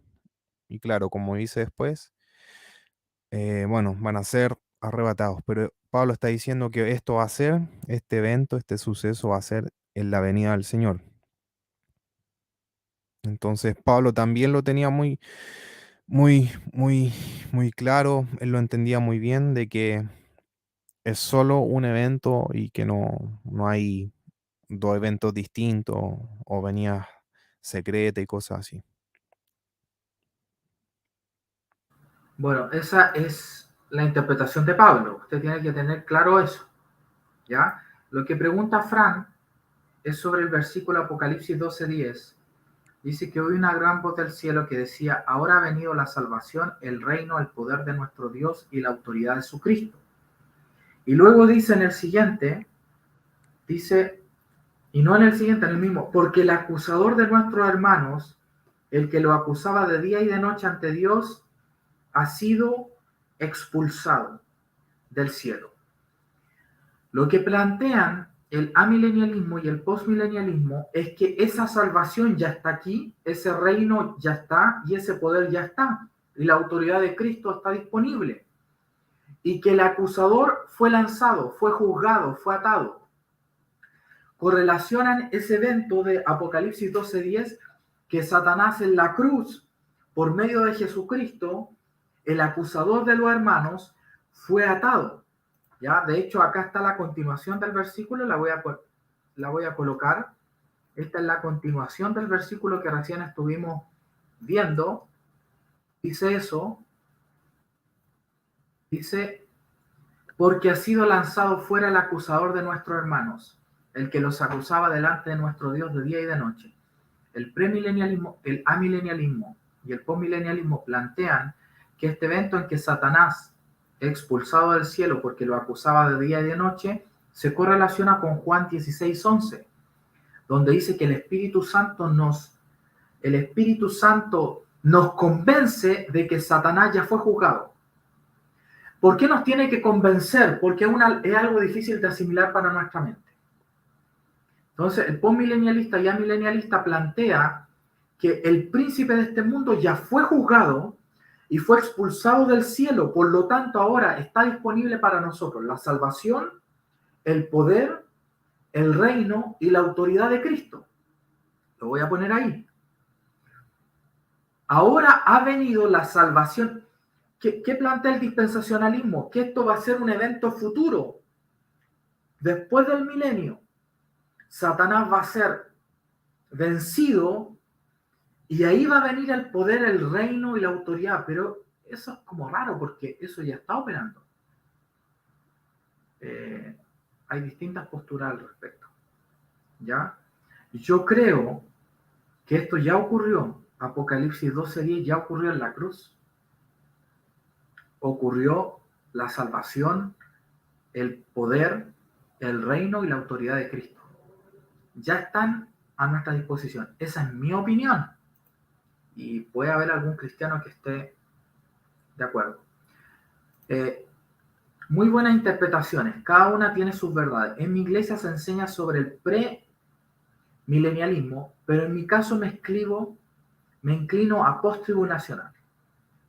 y claro, como dice después, bueno, van a ser arrebatados, pero Pablo está diciendo que esto va a ser, este evento, este suceso va a ser en la venida del Señor. Entonces Pablo también lo tenía muy, muy, muy, muy claro, él lo entendía muy bien de que es solo un evento y que no hay dos eventos distintos o venía secreta y cosas así. Bueno, esa es la interpretación de Pablo. Usted tiene que tener claro eso, ¿ya? Lo que pregunta Fran es sobre el versículo Apocalipsis 12:10. Dice que oí una gran voz del cielo que decía, ahora ha venido la salvación, el reino, el poder de nuestro Dios y la autoridad de su Cristo. Y luego dice en el siguiente, dice, y no en el siguiente, en el mismo, porque el acusador de nuestros hermanos, el que lo acusaba de día y de noche ante Dios, ha sido expulsado del cielo. Lo que plantean el amilenialismo y el postmilenialismo es que esa salvación ya está aquí, ese reino ya está y ese poder ya está, y la autoridad de Cristo está disponible, y que el acusador fue lanzado, fue juzgado, fue atado. Correlacionan ese evento de Apocalipsis 12:10, que Satanás en la cruz, por medio de Jesucristo, el acusador de los hermanos, fue atado. ¿Ya? De hecho, acá está la continuación del versículo, la voy a colocar. Esta es la continuación del versículo que recién estuvimos viendo. Dice eso, dice, porque ha sido lanzado fuera el acusador de nuestros hermanos, el que los acusaba delante de nuestro Dios de día y de noche. El premilenialismo, el amilenialismo y el postmilenialismo plantean que este evento en que Satanás es expulsado del cielo porque lo acusaba de día y de noche se correlaciona con Juan 16:11, donde dice que el Espíritu Santo nos convence de que Satanás ya fue juzgado. ¿Por qué nos tiene que convencer? Porque es algo difícil de asimilar para nuestra mente. Entonces, el postmilenialista y amilenialista plantea que el príncipe de este mundo ya fue juzgado y fue expulsado del cielo, por lo tanto ahora está disponible para nosotros la salvación, el poder, el reino y la autoridad de Cristo. Lo voy a poner ahí. Ahora ha venido la salvación. ¿Qué plantea el dispensacionalismo? Que esto va a ser un evento futuro. Después del milenio, Satanás va a ser vencido y ahí va a venir el poder, el reino y la autoridad. Pero eso es como raro porque eso ya está operando. Hay distintas posturas al respecto. ¿Ya? Yo creo que esto ya ocurrió. Apocalipsis 12:10 ya ocurrió en la cruz. Ocurrió la salvación, el poder, el reino y la autoridad de Cristo. Ya están a nuestra disposición. Esa es mi opinión. Y puede haber algún cristiano que esté de acuerdo. Muy buenas interpretaciones. Cada una tiene sus verdades. En mi iglesia se enseña sobre el premilenialismo, pero en mi caso me inclino a post-tribulacional.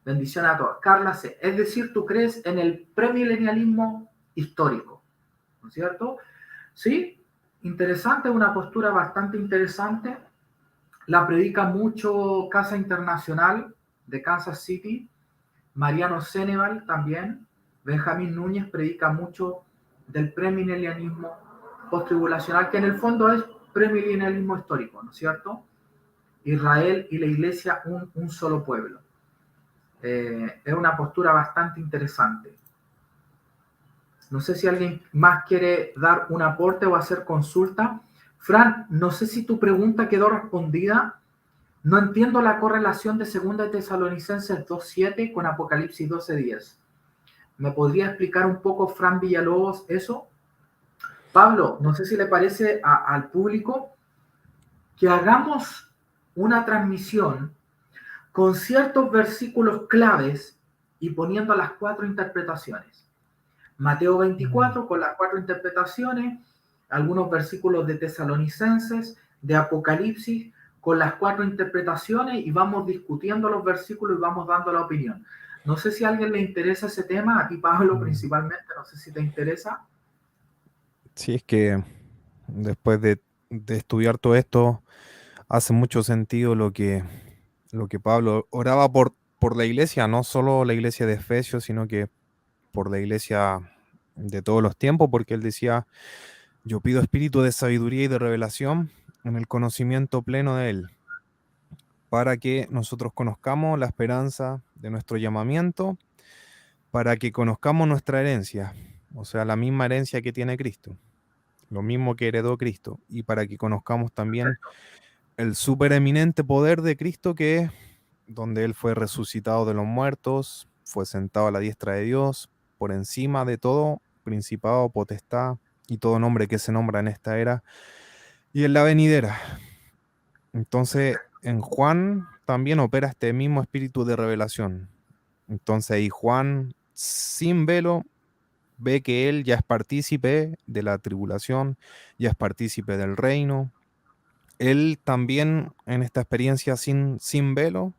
Bendición a todos. Carla C. Es decir, tú crees en el premilenialismo histórico, ¿no es cierto? Sí, interesante, una postura bastante interesante. La predica mucho Casa Internacional de Kansas City, Mariano Ceneval también, Benjamín Núñez predica mucho del premilenialismo post-tribulacional, que en el fondo es premilenialismo histórico, ¿no es cierto? Israel y la iglesia un solo pueblo. Es una postura bastante interesante. No sé si alguien más quiere dar un aporte o hacer consulta. Fran, no sé si tu pregunta quedó respondida. No entiendo la correlación de 2 Tesalonicenses 2:7 con Apocalipsis 12:10. ¿Me podría explicar un poco, Fran Villalobos, eso? Pablo, no sé si le parece al público que hagamos una transmisión con ciertos versículos claves y poniendo las 4 interpretaciones. Mateo 24 con las 4 interpretaciones, algunos versículos de Tesalonicenses, de Apocalipsis con las 4 interpretaciones, y vamos discutiendo los versículos y vamos dando la opinión. No sé si a alguien le interesa ese tema, a ti, Pablo, principalmente, no sé si te interesa. Sí, es que después de estudiar todo esto, hace mucho sentido lo que Pablo oraba por la iglesia, no solo la iglesia de Efesios, sino que por la iglesia de todos los tiempos, porque él decía, yo pido espíritu de sabiduría y de revelación en el conocimiento pleno de él, para que nosotros conozcamos la esperanza de nuestro llamamiento, para que conozcamos nuestra herencia, o sea, la misma herencia que tiene Cristo, lo mismo que heredó Cristo, y para que conozcamos también el supereminente poder de Cristo, que es donde Él fue resucitado de los muertos, fue sentado a la diestra de Dios, por encima de todo principado, potestad y todo nombre que se nombra en esta era y en la venidera. Entonces, en Juan también opera este mismo espíritu de revelación. Entonces ahí Juan, sin velo, ve que él ya es partícipe de la tribulación, ya es partícipe del reino. Él también en esta experiencia sin velo,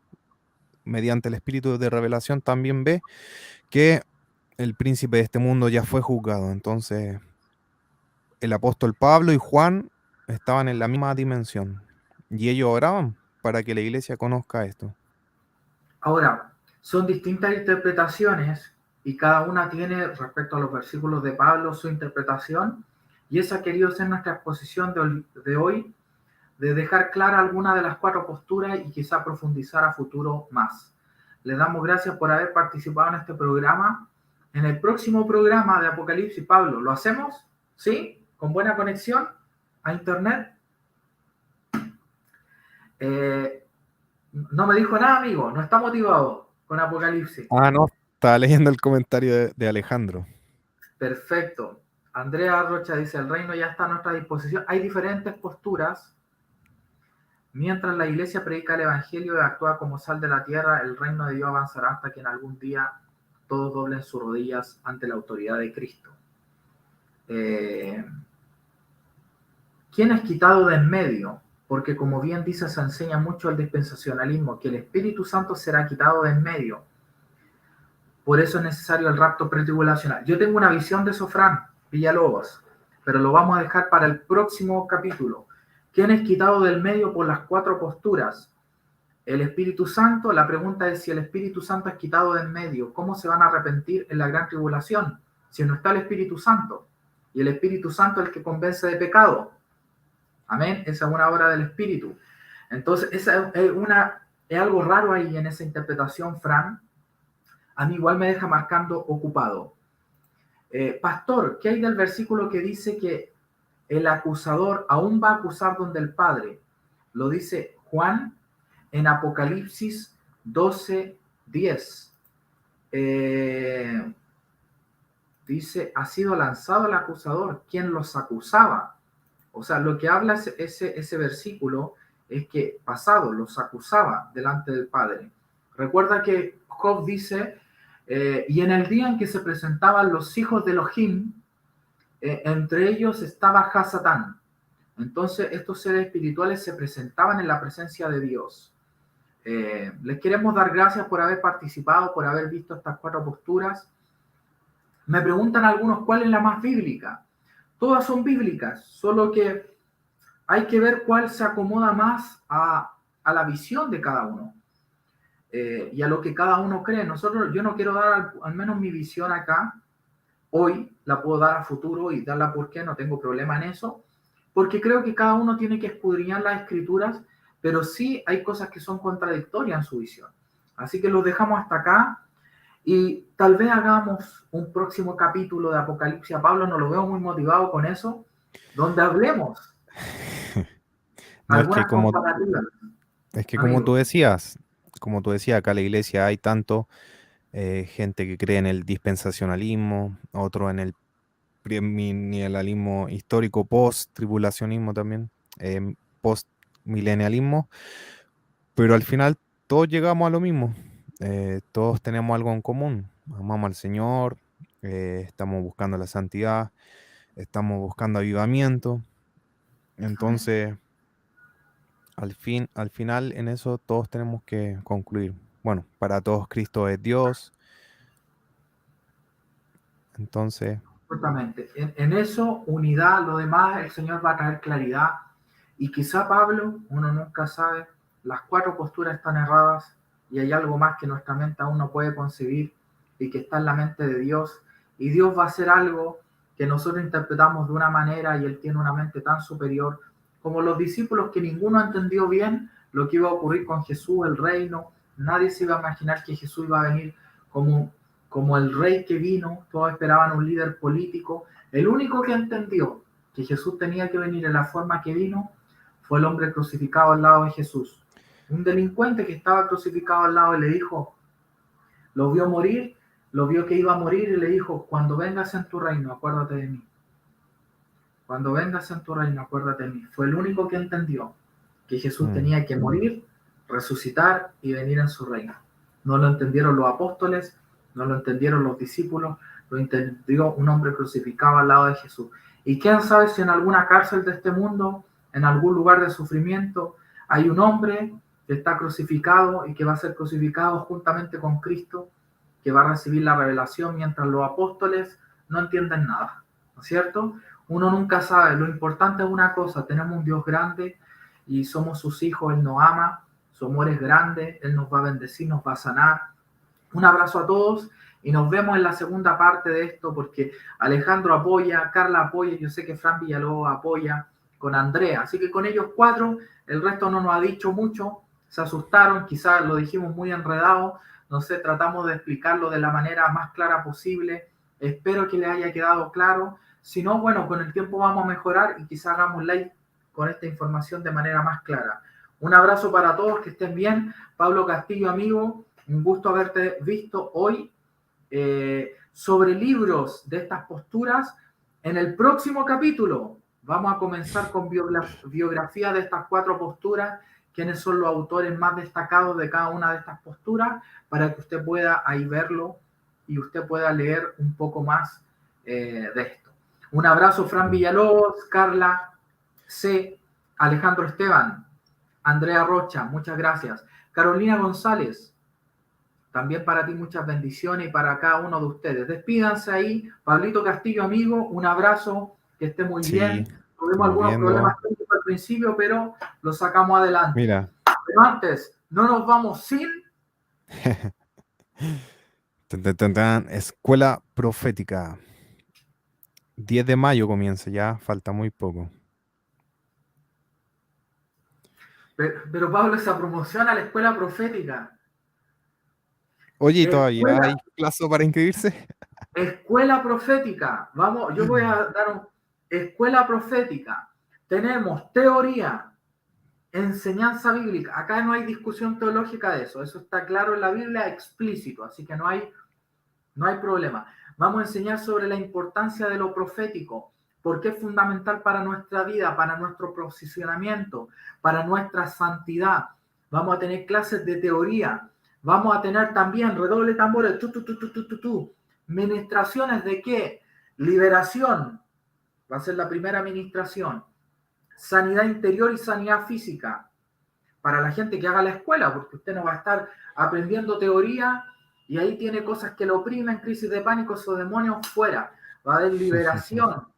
mediante el espíritu de revelación, también ve que el príncipe de este mundo ya fue juzgado. Entonces, el apóstol Pablo y Juan estaban en la misma dimensión y ellos oraban para que la iglesia conozca esto. Ahora, son distintas interpretaciones y cada una tiene, respecto a los versículos de Pablo, su interpretación, y esa ha querido ser nuestra exposición de hoy, de dejar clara alguna de las 4 posturas y quizá profundizar a futuro más. Les damos gracias por haber participado en este programa. En el próximo programa de Apocalipsis, Pablo, ¿lo hacemos? ¿Sí? ¿Con buena conexión a internet? No me dijo nada, amigo. No está motivado con Apocalipsis. Ah, no, estaba leyendo el comentario de Alejandro. Perfecto. Andrea Rocha dice, el reino ya está a nuestra disposición. Hay diferentes posturas. Mientras la iglesia predica el evangelio y actúa como sal de la tierra, el reino de Dios avanzará hasta que en algún día todos doblen sus rodillas ante la autoridad de Cristo. ¿Quién es quitado de en medio? Porque como bien dice, se enseña mucho el dispensacionalismo, que el Espíritu Santo será quitado de en medio. Por eso es necesario el rapto pretribulacional. Yo tengo una visión de eso, Fran Villalobos, pero lo vamos a dejar para el próximo capítulo. ¿Quién es quitado del medio por las 4 posturas? El Espíritu Santo. La pregunta es, si el Espíritu Santo es quitado del medio, ¿cómo se van a arrepentir en la gran tribulación si no está el Espíritu Santo? Y el Espíritu Santo es el que convence de pecado. Amén. Esa es una obra del Espíritu. Entonces, esa es algo raro ahí en esa interpretación, Fran. A mí igual me deja marcando ocupado. Pastor, ¿qué hay del versículo que dice que el acusador aún va a acusar donde el Padre? Lo dice Juan en Apocalipsis 12:10. Dice, ha sido lanzado el acusador, quien los acusaba. O sea, lo que habla ese versículo es que pasado los acusaba delante del Padre. Recuerda que Job dice, y en el día en que se presentaban los hijos de Elohim, entre ellos estaba Hasatán. Entonces estos seres espirituales se presentaban en la presencia de Dios. Les queremos dar gracias por haber participado, por haber visto estas 4 posturas. Me preguntan algunos cuál es la más bíblica. Todas son bíblicas, solo que hay que ver cuál se acomoda más a la visión de cada uno y a lo que cada uno cree. Yo no quiero dar al menos mi visión acá. Hoy la puedo dar a futuro y darla porque no tengo problema en eso, porque creo que cada uno tiene que escudriñar las escrituras, pero sí hay cosas que son contradictorias en su visión. Así que los dejamos hasta acá y tal vez hagamos un próximo capítulo de Apocalipsis. A Pablo no lo veo muy motivado con eso, donde hablemos No, es que algunas como, comparativas, es que amigo. como tú decías, acá en la iglesia hay tanto gente que cree en el dispensacionalismo, otro en el premilenialismo histórico, post-tribulacionismo también, post-milenialismo, pero al final todos llegamos a lo mismo. Todos tenemos algo en común. Amamos al Señor, estamos buscando la santidad, estamos buscando avivamiento. Amén. Entonces, al final en eso todos tenemos que concluir. Bueno, para todos Cristo es Dios. Entonces, Justamente, en eso, unidad, lo demás, el Señor va a traer claridad. Y quizá Pablo, uno nunca sabe, las cuatro posturas están erradas y hay algo más que nuestra mente aún no puede concebir y que está en la mente de Dios. Y Dios va a hacer algo que nosotros interpretamos de una manera y Él tiene una mente tan superior como los discípulos que ninguno entendió bien lo que iba a ocurrir con Jesús, el reino. Nadie se iba a imaginar que Jesús iba a venir como como el rey que vino, todos esperaban un líder político. El único que entendió que Jesús tenía que venir en la forma que vino fue el hombre crucificado al lado de Jesús. Un delincuente que estaba crucificado al lado y le dijo, lo vio morir, lo vio que iba a morir y le dijo, cuando vengas en tu reino, acuérdate de mí. Cuando vengas en tu reino, acuérdate de mí. Fue el único que entendió que Jesús mm, tenía que morir, resucitar y venir en su reino. No lo entendieron los apóstoles, no lo entendieron los discípulos, lo entendió un hombre crucificado al lado de Jesús. Y quién sabe si en alguna cárcel de este mundo, en algún lugar de sufrimiento, hay un hombre que está crucificado y que va a ser crucificado juntamente con Cristo, que va a recibir la revelación mientras los apóstoles no entienden nada, ¿no es cierto? Uno nunca sabe, lo importante es una cosa, tenemos un Dios grande y somos sus hijos, Él nos ama, su amor es grande, Él nos va a bendecir, nos va a sanar. Un abrazo a todos y nos vemos en la segunda parte de esto porque Alejandro apoya, Carla apoya, yo sé que Fran Villalobos apoya con Andrea, así que con ellos cuatro, el resto no nos ha dicho mucho, se asustaron, quizás lo dijimos muy enredado, no sé, tratamos de explicarlo de la manera más clara posible, espero que les haya quedado claro, si no, bueno, con el tiempo vamos a mejorar y quizás hagamos live con esta información de manera más clara. Un abrazo para todos, que estén bien. Pablo Castillo, amigo, un gusto haberte visto hoy sobre libros de estas posturas. En el próximo capítulo vamos a comenzar con biografía de estas cuatro posturas, quiénes son los autores más destacados de cada una de estas posturas, para que usted pueda ahí verlo y usted pueda leer un poco más de esto. Un abrazo, Fran mm. Villalobos, Carla C., Alejandro Esteban, Andrea Rocha, muchas gracias. Carolina González, también para ti muchas bendiciones y para cada uno de ustedes. Despídanse ahí. Pablito Castillo, amigo, un abrazo, que esté muy Sí, bien. Tuvimos estamos algunos problemas viendo. técnicos al principio, pero lo sacamos adelante. Mira, Pero antes, no nos vamos sin... tan, tan, tan, tan, Escuela Profética. 10 de mayo comienza ya, falta muy poco. Pero Pablo, esa promoción a la escuela profética. Oye, ¿y todavía Escuela, hay plazo para inscribirse? escuela profética. Vamos, yo voy a dar un... Escuela profética. Tenemos teoría, enseñanza bíblica. Acá no hay discusión teológica de eso. Eso está claro en la Biblia, explícito. Así que no hay problema. Vamos a enseñar sobre la importancia de lo profético, porque es fundamental para nuestra vida, para nuestro posicionamiento, para nuestra santidad. Vamos a tener clases de teoría. Vamos a tener también, redoble tambores, ministraciones de qué? Liberación. Va a ser la primera ministración. Sanidad interior y sanidad física para la gente que haga la escuela, porque usted no va a estar aprendiendo teoría y ahí tiene cosas que lo oprimen, crisis de pánico, esos demonios fuera. Va a haber liberación,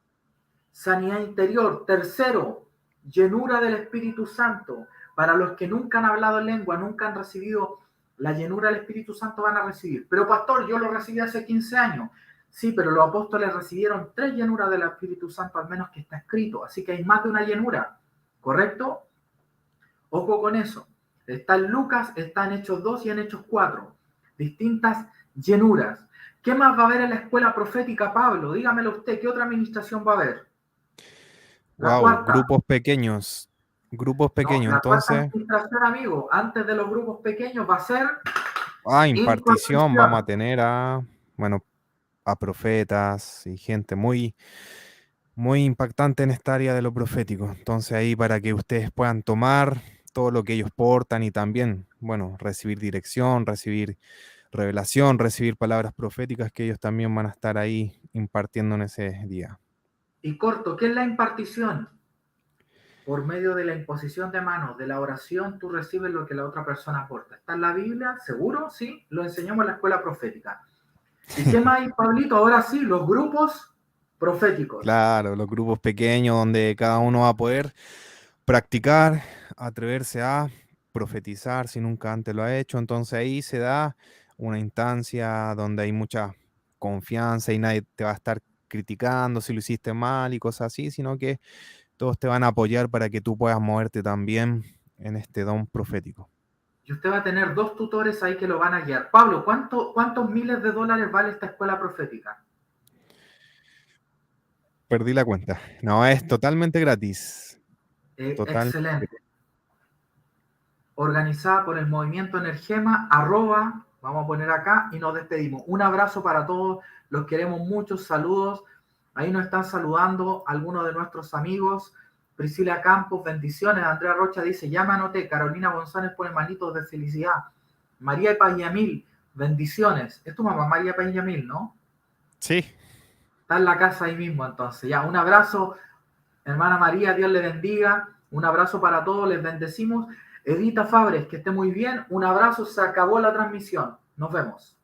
sanidad interior. Tercero, llenura del Espíritu Santo. Para los que nunca han hablado en lengua, nunca han recibido la llenura del Espíritu Santo, van a recibir. Pero pastor, yo lo recibí hace 15 años. Sí, pero los apóstoles recibieron 3 llenuras del Espíritu Santo, al menos que está escrito. Así que hay más de una llenura, ¿correcto? Ojo con eso. Está en Lucas, está en Hechos 2 y en Hechos 4. Distintas llenuras. ¿Qué más va a haber en la escuela profética, Pablo? Dígamelo usted, ¿qué otra administración va a haber? La Wow, cuarta. grupos pequeños. Grupos No, pequeños, la cuarta entonces, administración, amigo, antes de los grupos pequeños va a ser impartición, vamos a incorporación. tener bueno, a profetas y gente muy, muy impactante en esta área de lo profético. Entonces ahí para que ustedes puedan tomar todo lo que ellos portan y también, bueno, recibir dirección, recibir revelación, recibir palabras proféticas que ellos también van a estar ahí impartiendo en ese día. Y corto, ¿qué es la impartición? Por medio de la imposición de manos, de la oración, tú recibes lo que la otra persona aporta. ¿Está en la Biblia? ¿Seguro? Sí, lo enseñamos en la escuela profética. ¿Y qué más hay, Pablito? Ahora sí, los grupos proféticos. Claro, los grupos pequeños donde cada uno va a poder practicar, atreverse a profetizar si nunca antes lo ha hecho. Entonces ahí se da una instancia donde hay mucha confianza y nadie te va a estar criticando si lo hiciste mal y cosas así, sino que todos te van a apoyar para que tú puedas moverte también en este don profético. Y usted va a tener dos tutores ahí que lo van a guiar. Pablo, ¿cuántos miles de dólares vale esta escuela profética? Perdí la cuenta. No, es totalmente gratis. Total. Excelente. Organizada por el movimiento Energema, vamos a poner acá y nos despedimos. Un abrazo para todos, los queremos mucho, saludos. Ahí nos están saludando algunos de nuestros amigos. Priscila Campos, bendiciones. Andrea Rocha dice, ya me anoté. Carolina González pone manitos de felicidad. María Pañamil, bendiciones. Es tu mamá, María Pañamil, ¿no? Sí. Está en la casa ahí mismo, entonces. Ya, un abrazo, hermana María, Dios le bendiga. Un abrazo para todos, les bendecimos. Edita Fabres, que esté muy bien. Un abrazo, se acabó la transmisión. Nos vemos.